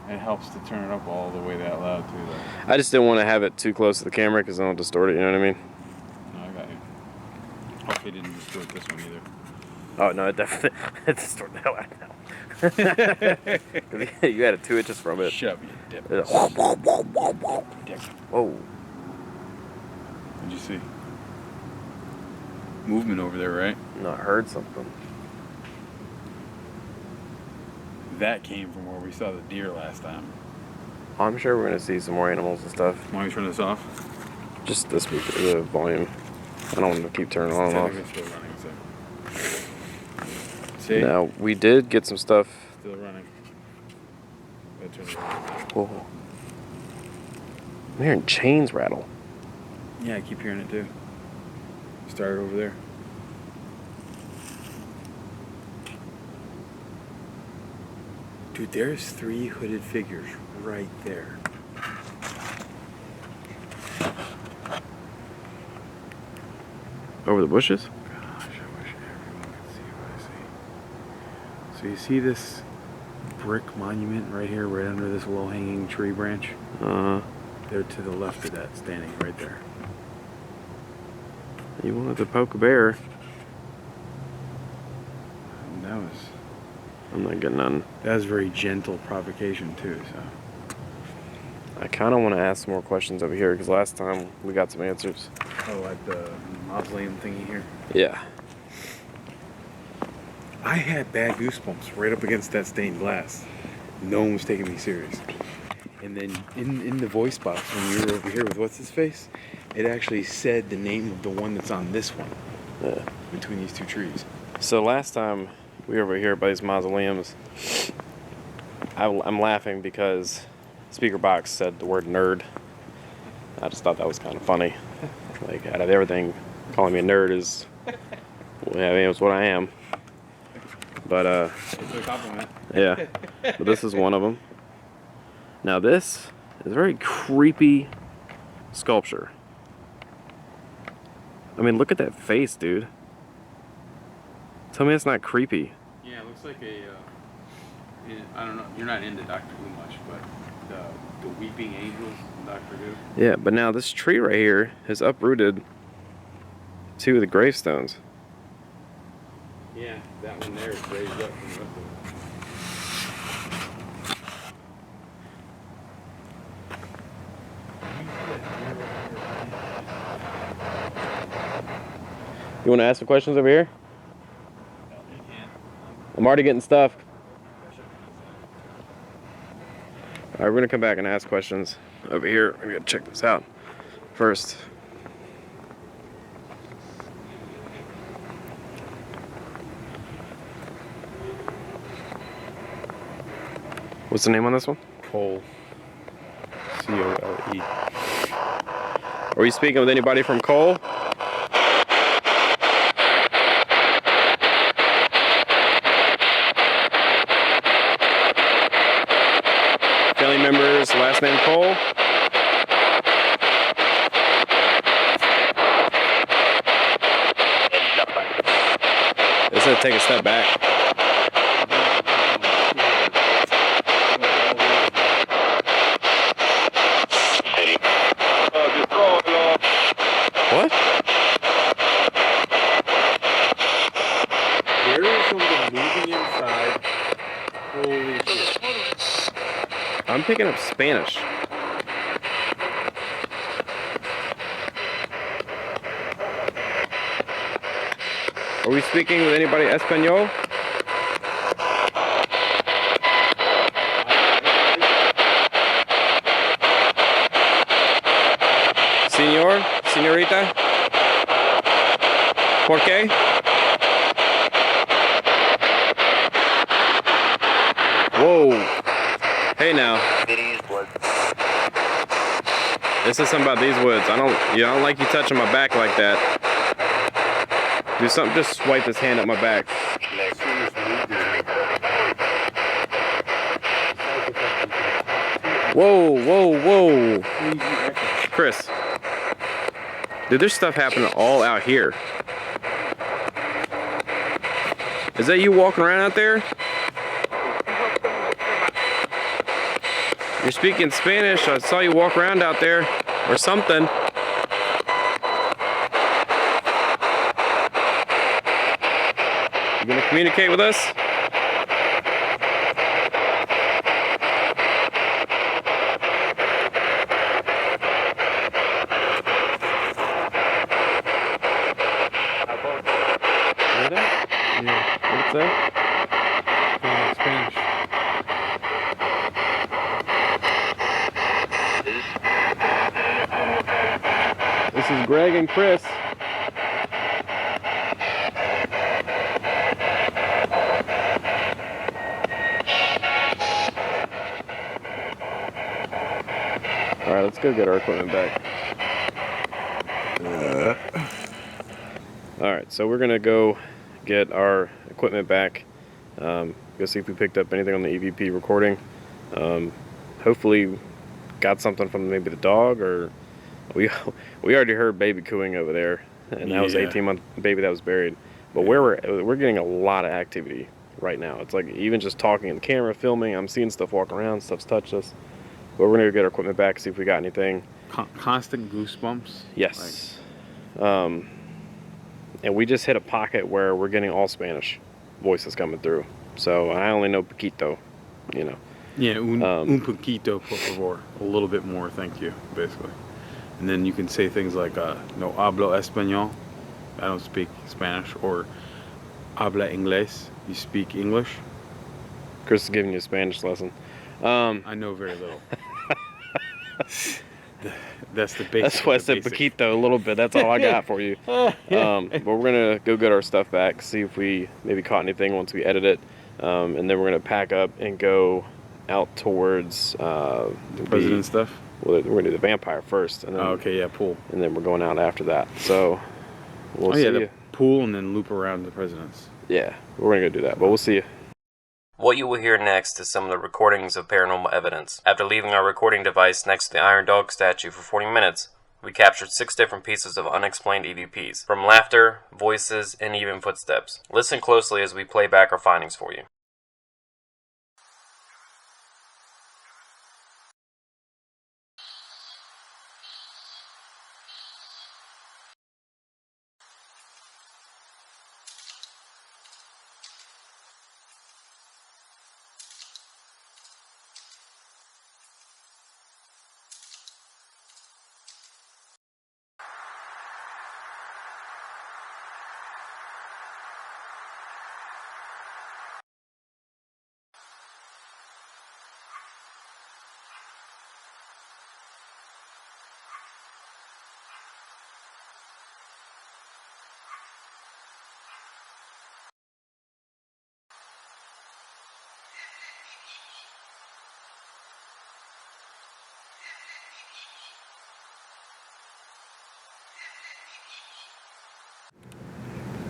It helps to turn it up all the way that loud too, though. I just didn't want to have it too close to the camera because I don't distort it, you know what I mean? No, I got you. Hopefully it didn't distort this one either. Oh, no, it definitely it distorted the hell out of it. You had 2 inches from it. Shut up, you dip. Dick. Whoa. What'd you see? Movement over there, right? No, I heard something. That came from where we saw the deer last time. Oh, I'm sure we're going to see some more animals and stuff. Why don't you turn this off? Just the speaker, the volume. I don't want to keep turning on and off. Technically still running, so. See? Now, we did get some stuff. Still running. Gotta turn it on. Whoa. I'm hearing chains rattle. Yeah, I keep hearing it too. Start over there. Dude, there's 3 hooded figures right there. Over the bushes? Gosh, I wish everyone could see what I see. So you see this brick monument right here, right under this low-hanging tree branch? They're to the left of that, standing right there. You wanted to poke a bear. And that was I'm not getting none. very gentle provocation too, so. I kind of want to ask some more questions over here because last time we got some answers. Oh, at the mausoleum thingy here? Yeah. I had bad goosebumps right up against that stained glass. No one was taking me serious. And then in the voice box, when you were over here with what's his face, it actually said the name of the one that's on this one. Yeah. Between these 2 trees. So last time we were over here by these mausoleums, I'm laughing because speaker box said the word nerd. I just thought that was kind of funny. Like, out of everything, calling me a nerd is, well, I mean, it's what I am. But, It's a compliment. yeah. But this is one of them. Now, this is a very creepy sculpture. I mean, look at that face, dude. Tell me it's not creepy. Yeah, it looks like I don't know, you're not into Doctor Who much, but the weeping angels in Doctor Who. Yeah, but now this tree right here has uprooted two of the gravestones. Yeah, that one there is raised up from the rest of it. You want to ask some questions over here? I'm already getting stuff. Alright, we're going to come back and ask questions over here. We got to check this out first. What's the name on this one? Cole. C-O-L-E. Are you speaking with anybody from Cole? Family members, last name Cole? This is take a step back. What? There is something moving inside. Holy shit. I'm picking up Spanish. Are we speaking with anybody Espanol? Señor? Señorita? ¿Por qué? Whoa. Hey now. This is something about these woods. I don't like you touching my back like that. Do something, just swipe this hand up my back. Whoa, whoa, whoa. Chris. Dude, there's stuff happening all out here. Is that you walking around out there? You're speaking Spanish. I saw you walk around out there. Or something. You gonna communicate with us? What's that? Spanish. This is Greg and Chris. Alright, let's go get our equipment back. Alright, so we're gonna go get our equipment back. Go see if we picked up anything on the EVP recording. Hopefully got something from maybe the dog, or we already heard baby cooing over there, and that was 18-month baby that was buried. But we're getting a lot of activity right now. It's like even just talking in the camera, filming, I'm seeing stuff walk around, stuff's touched us. But we're gonna go get our equipment back, see if we got anything. Constant goosebumps. Yes. And we just hit a pocket where we're getting all Spanish voices coming through. So I only know poquito, you know. Yeah, un poquito, por favor. A little bit more, thank you, basically. And then you can say things like, no hablo español, I don't speak Spanish, or habla inglés, you speak English. Chris is giving you a Spanish lesson. I know very little. That's the basic. That's why I said poquito a little bit. That's all I got for you. But we're gonna go get our stuff back, see if we maybe caught anything once we edit it, and then we're gonna pack up and go out towards the president stuff. we're gonna do the vampire first, and then okay, yeah, pool. and then we're going out after that. So we'll see. The pool and then loop around the presidents. Yeah, we're gonna go do that, but we'll see you. What you will hear next is some of the recordings of paranormal evidence. After leaving our recording device next to the Iron Dog statue for 40 minutes, we captured 6 different pieces of unexplained EVPs, from laughter, voices, and even footsteps. Listen closely as we play back our findings for you.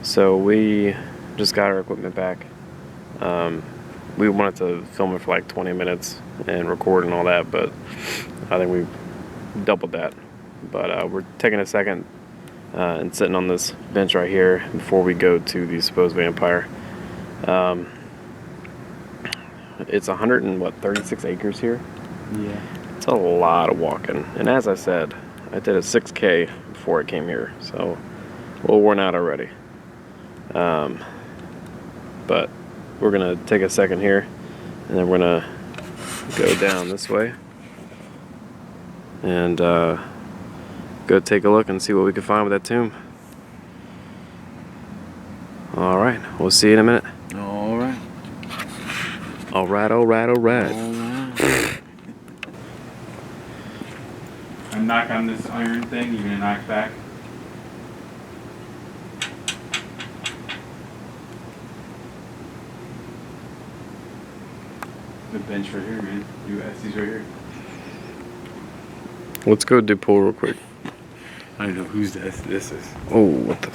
So we just got our equipment back. We wanted to film it for like 20 minutes and record and all that, but I think we doubled that. But we're taking a second and sitting on this bench right here before we go to the supposed vampire. It's 136 acres here. Yeah. It's a lot of walking. And as I said, I did a 6K before I came here, so a little worn out already. But we're gonna take a second here, and then we're gonna go down this way and go take a look and see what we can find with that tomb. All right, we'll see you in a minute. All right. All right, all right, all right. I knock on this iron thing. You gonna knock back? The bench right here, man. USC's right here. Let's go do pool real quick. I don't know whose this is. Oh, what the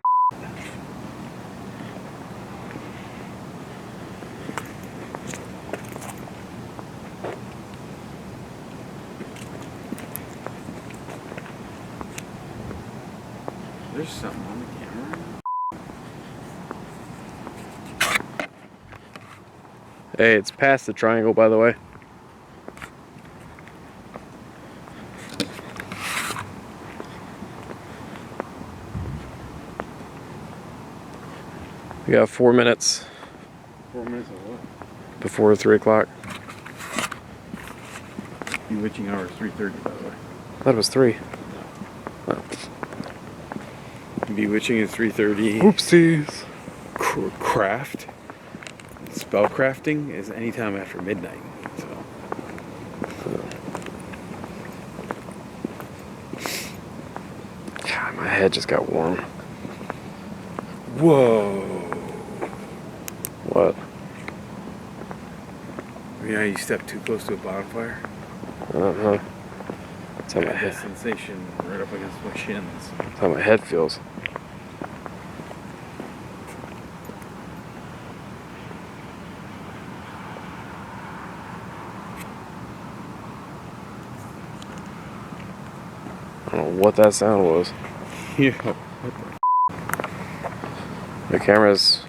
There's something on the camera. Hey, it's past the triangle, by the way. We got 4 minutes 4 minutes of what? before 3 o'clock. Bewitching hour is 3:30, by the way. I thought it was 3. Bewitching is 3:30. Oopsies. Craft. Spell crafting is anytime after midnight. So. God, my head just got warm. Whoa. What? You know, you step too close to a bonfire. Uh-huh. That's how I my had that head, sensation right up against my shins. that's how my head feels. I don't know what that sound was. Yeah. The camera's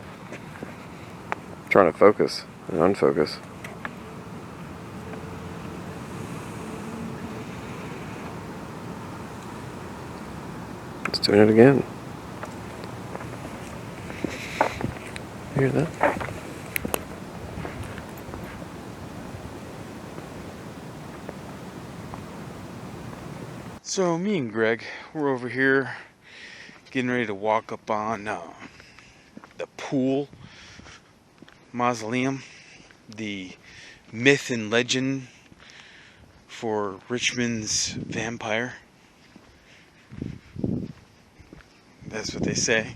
trying to focus and unfocus. It's doing it again. You hear that? So me and Greg, we're over here getting ready to walk up on the pool mausoleum, the myth and legend for Richmond's Vampire. That's what they say.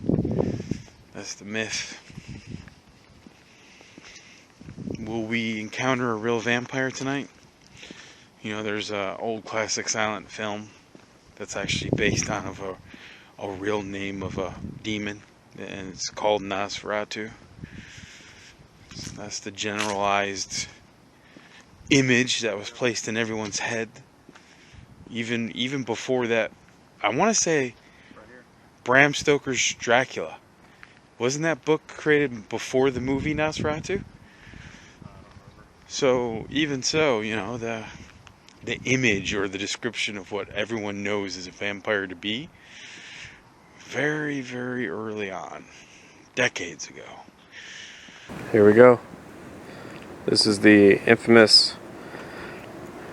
That's the myth. Will we encounter a real vampire tonight? You know, there's a old classic silent film that's actually based on of a real name of a demon, and it's called Nosferatu. So that's the generalized image that was placed in everyone's head. Even before that, I want to say Bram Stoker's Dracula. Wasn't that book created before the movie Nosferatu? So even so, you know, the image or the description of what everyone knows as a vampire to be, very, very early on, decades ago. Here we go. This is the infamous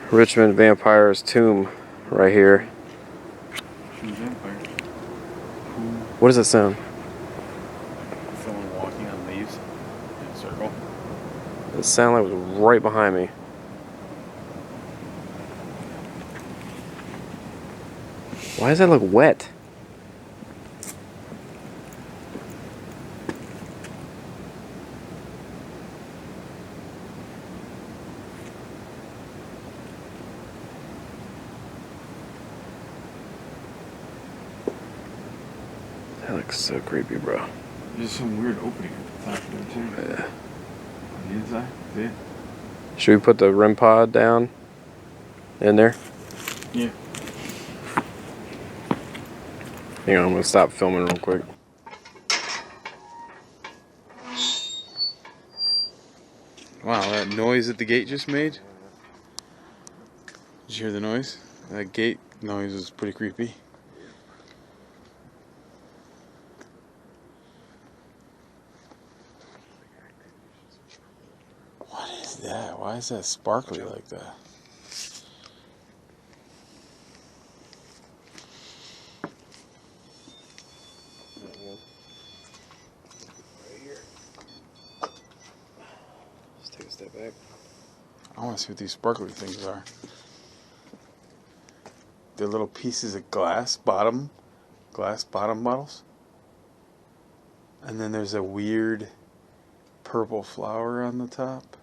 Richmond Vampire's tomb right here. What does that sound? Someone walking on leaves in a circle. It sounded like it was right behind me. Why does that look wet? That looks so creepy, bro. There's some weird opening at the top there too. Yeah. On the inside, see it? Should we put the REM pod down in there? Yeah. Hang on, I'm gonna stop filming real quick. Wow, that noise that the gate just made. Did you hear the noise? That gate noise was pretty creepy. What is that? Why is that sparkly like that? Let's take a step back. I want to see what these sparkly things are. They're little pieces of glass bottom bottles. And then there's a weird purple flower on the top.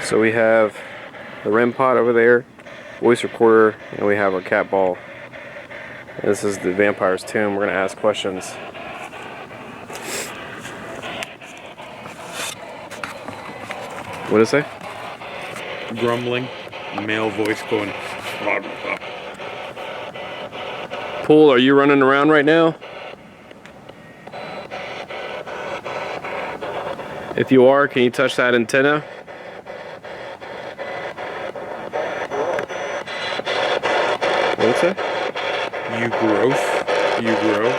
So we have the REM pod over there, voice recorder, and we have our cat ball. And this is the vampire's tomb. We're gonna ask questions. What did it say? Grumbling, male voice going. Pool, are you running around right now? If you are, can you touch that antenna? What's it? You growth. You grow.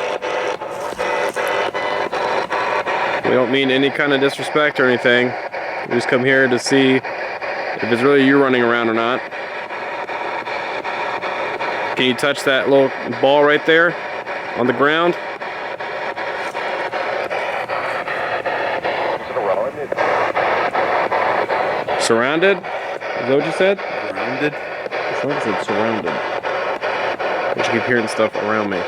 We don't mean any kind of disrespect or anything. We just come here to see if it's really you running around or not. Can you touch that little ball right there on the ground? Surrounded? Is that what you said? Grounded. I thought it said surrounded. I just keep hearing stuff around me.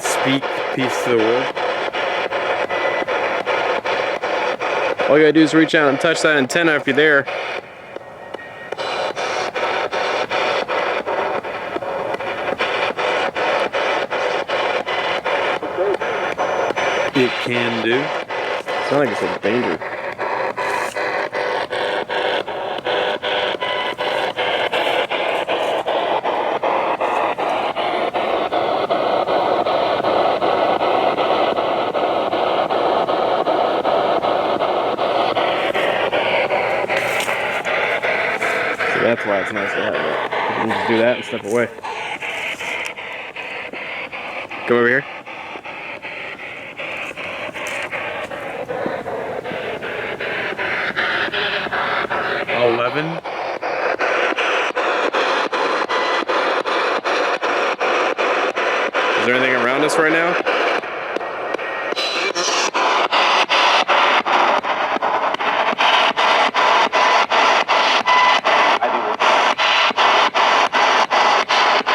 Speak peace to the world. All you gotta do is reach out and touch that antenna if you're there. It can do. It's not like it's a danger. So that's why it's nice to have it. You can just do that and step away. Come over here. Is there anything around us right now?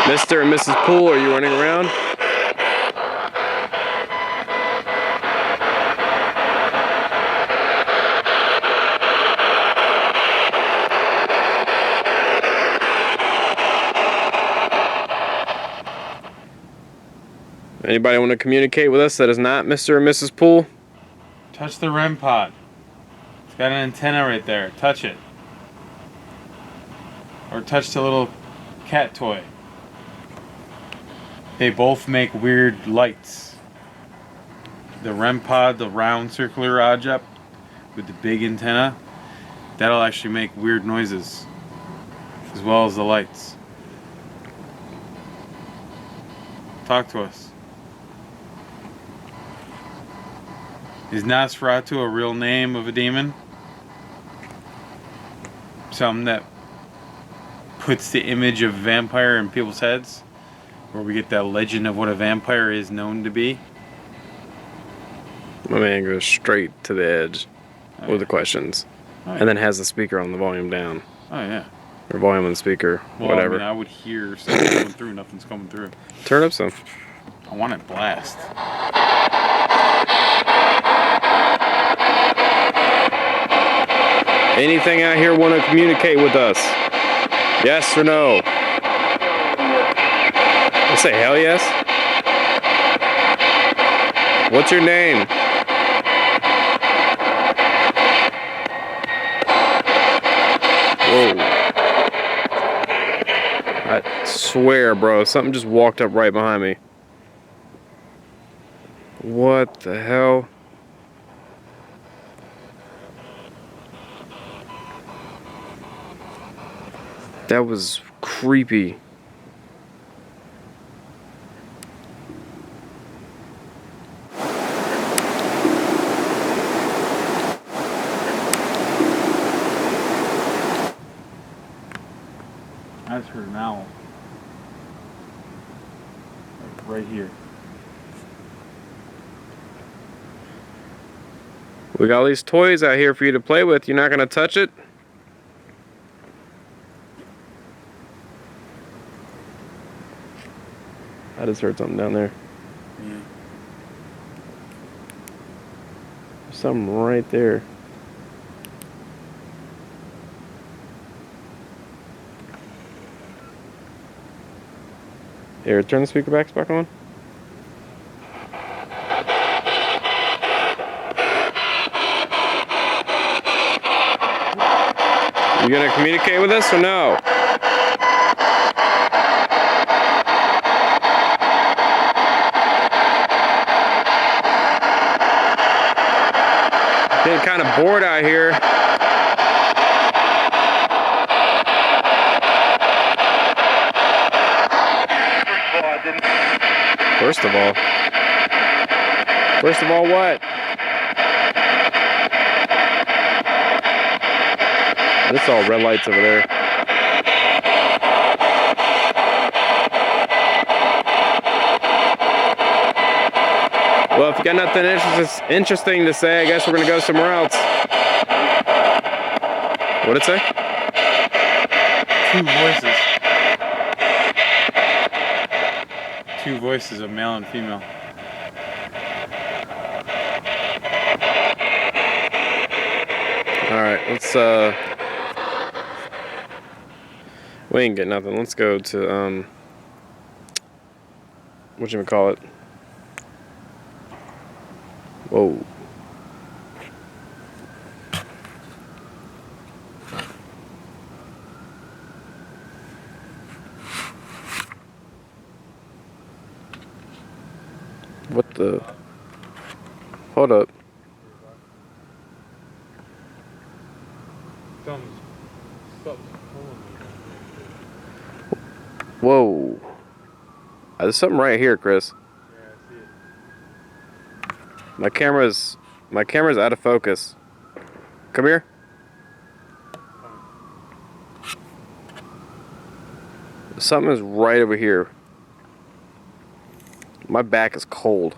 Mr. and Mrs. Poole, are you running around? Anybody want to communicate with us that is not Mr. and Mrs. Poole? Touch the REM pod. It's got an antenna right there. Touch it. Or touch the little cat toy. They both make weird lights. The REM pod, the round circular object with the big antenna, that'll actually make weird noises, as well as the lights. Talk to us. Is Nosferatu a real name of a demon? Something that puts the image of vampire in people's heads? Where we get that legend of what a vampire is known to be? My man goes straight to the edge with the questions. And then has the speaker on the volume down. Oh, yeah. Or volume on the speaker, Well, whatever. I mean, I would hear something going through. Nothing's coming through. Turn up some. I want it blast. Anything out here want to communicate with us? Yes or no? I say hell yes. What's your name? Whoa. I swear, bro, something just walked up right behind me. What the hell? That was creepy. I just heard an owl. Like right here. We got all these toys out here for you to play with. You're not gonna touch it? I just heard something down there. Yeah. There's something right there. Here, turn the speaker back on. You gonna communicate with us or no? Getting kind of bored out here. First of all, what? I just saw red lights over there. Well, if you got nothing interesting to say, I guess we're gonna go somewhere else. What'd it say? Two voices. Two voices, a male and female. Alright, let's we ain't get nothing. Let's go to whatchamacallit? Whoa. What the? Hold up. Whoa. There's something right here, Chris. Yeah, I see it. My camera's out of focus. Come here. Something is right over here. My back is cold.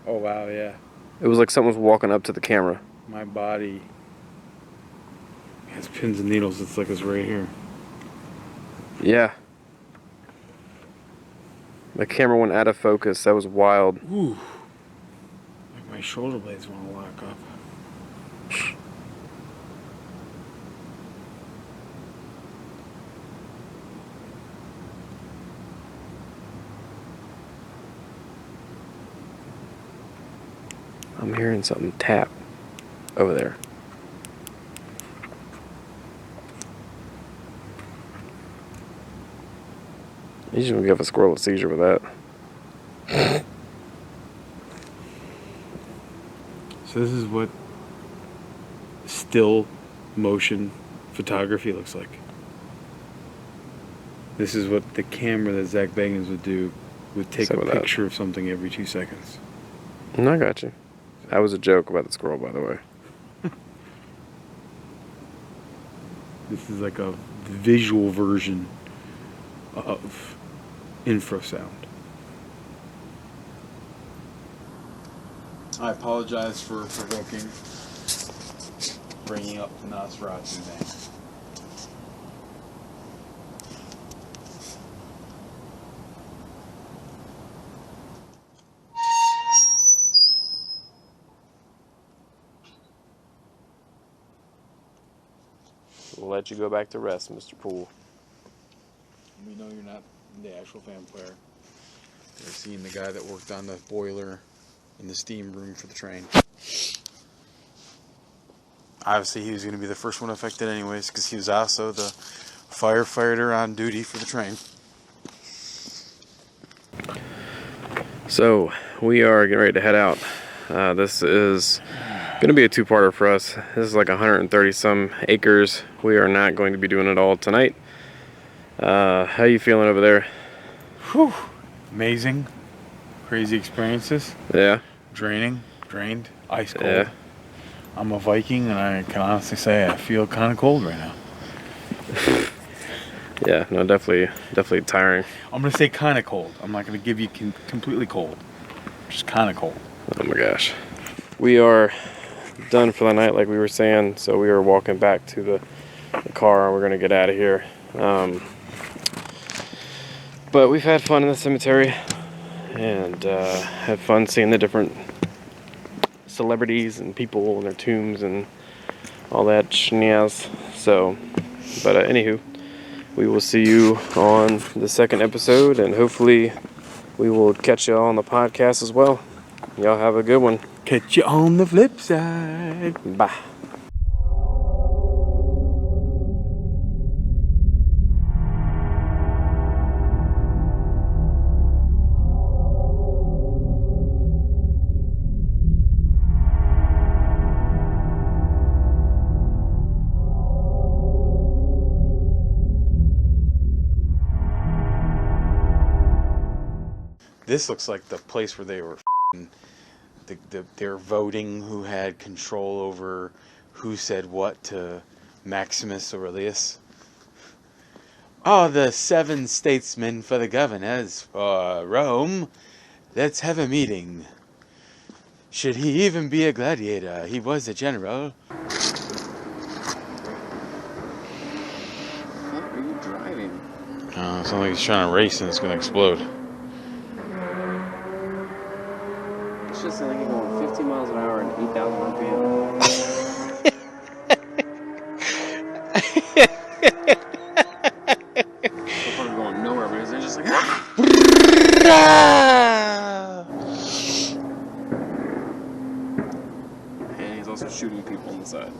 Oh wow, yeah. It was like someone was walking up to the camera. My body has pins and needles. It's like it's right here. Yeah. My camera went out of focus. That was wild. Ooh. Like my shoulder blades want to lock up. I'm hearing something tap over there. He's gonna give a squirrel a seizure with that. So this is what still motion photography looks like. This is what the camera that Zach Bagans would do, would take Some a of that. picture of something every 2 seconds. I got you. That was a joke about the squirrel, by the way. This is like a visual version of infrasound. I apologize for provoking, bringing up the Nosferatu name. We'll let you go back to rest, Mr. Poole. We know you're not the actual vampire. You're seeing the guy that worked on the boiler in the steam room for the train. Obviously, he was going to be the first one affected anyways, because he was also the firefighter on duty for the train. So, we are getting ready to head out. This is going to be a two-parter for us. This is like 130 some acres. We are not going to be doing it all tonight. How you feeling over there? Whew. Amazing. Crazy experiences. Yeah. Drained, ice cold. Yeah. I'm a Viking, and I can honestly say I feel kind of cold right now. Yeah, no, definitely tiring. I'm going to say kind of cold. I'm not going to give you completely cold. Just kind of cold. Oh my gosh. We are done for the night, like we were saying, so we are walking back to the car, and we're going to get out of here. But we've had fun in the cemetery, and had fun seeing the different celebrities and people and their tombs and all that schniaz. So, but anywho, we will see you on the second episode, and hopefully we will catch y'all on the podcast as well. Y'all have a good one. Catch you on the flip side. Bye. This looks like the place where they were they were voting who had control over who said what to Maximus Aurelius. Oh, the 7 statesmen for the governors for Rome. Let's have a meeting. Should he even be a gladiator? He was a general. What are you driving? It's not like he's trying to race and it's going to explode. It's just like you're going 50 miles an hour and 8,000 RPM. So far going nowhere, but it's just like and he's also shooting people on the side.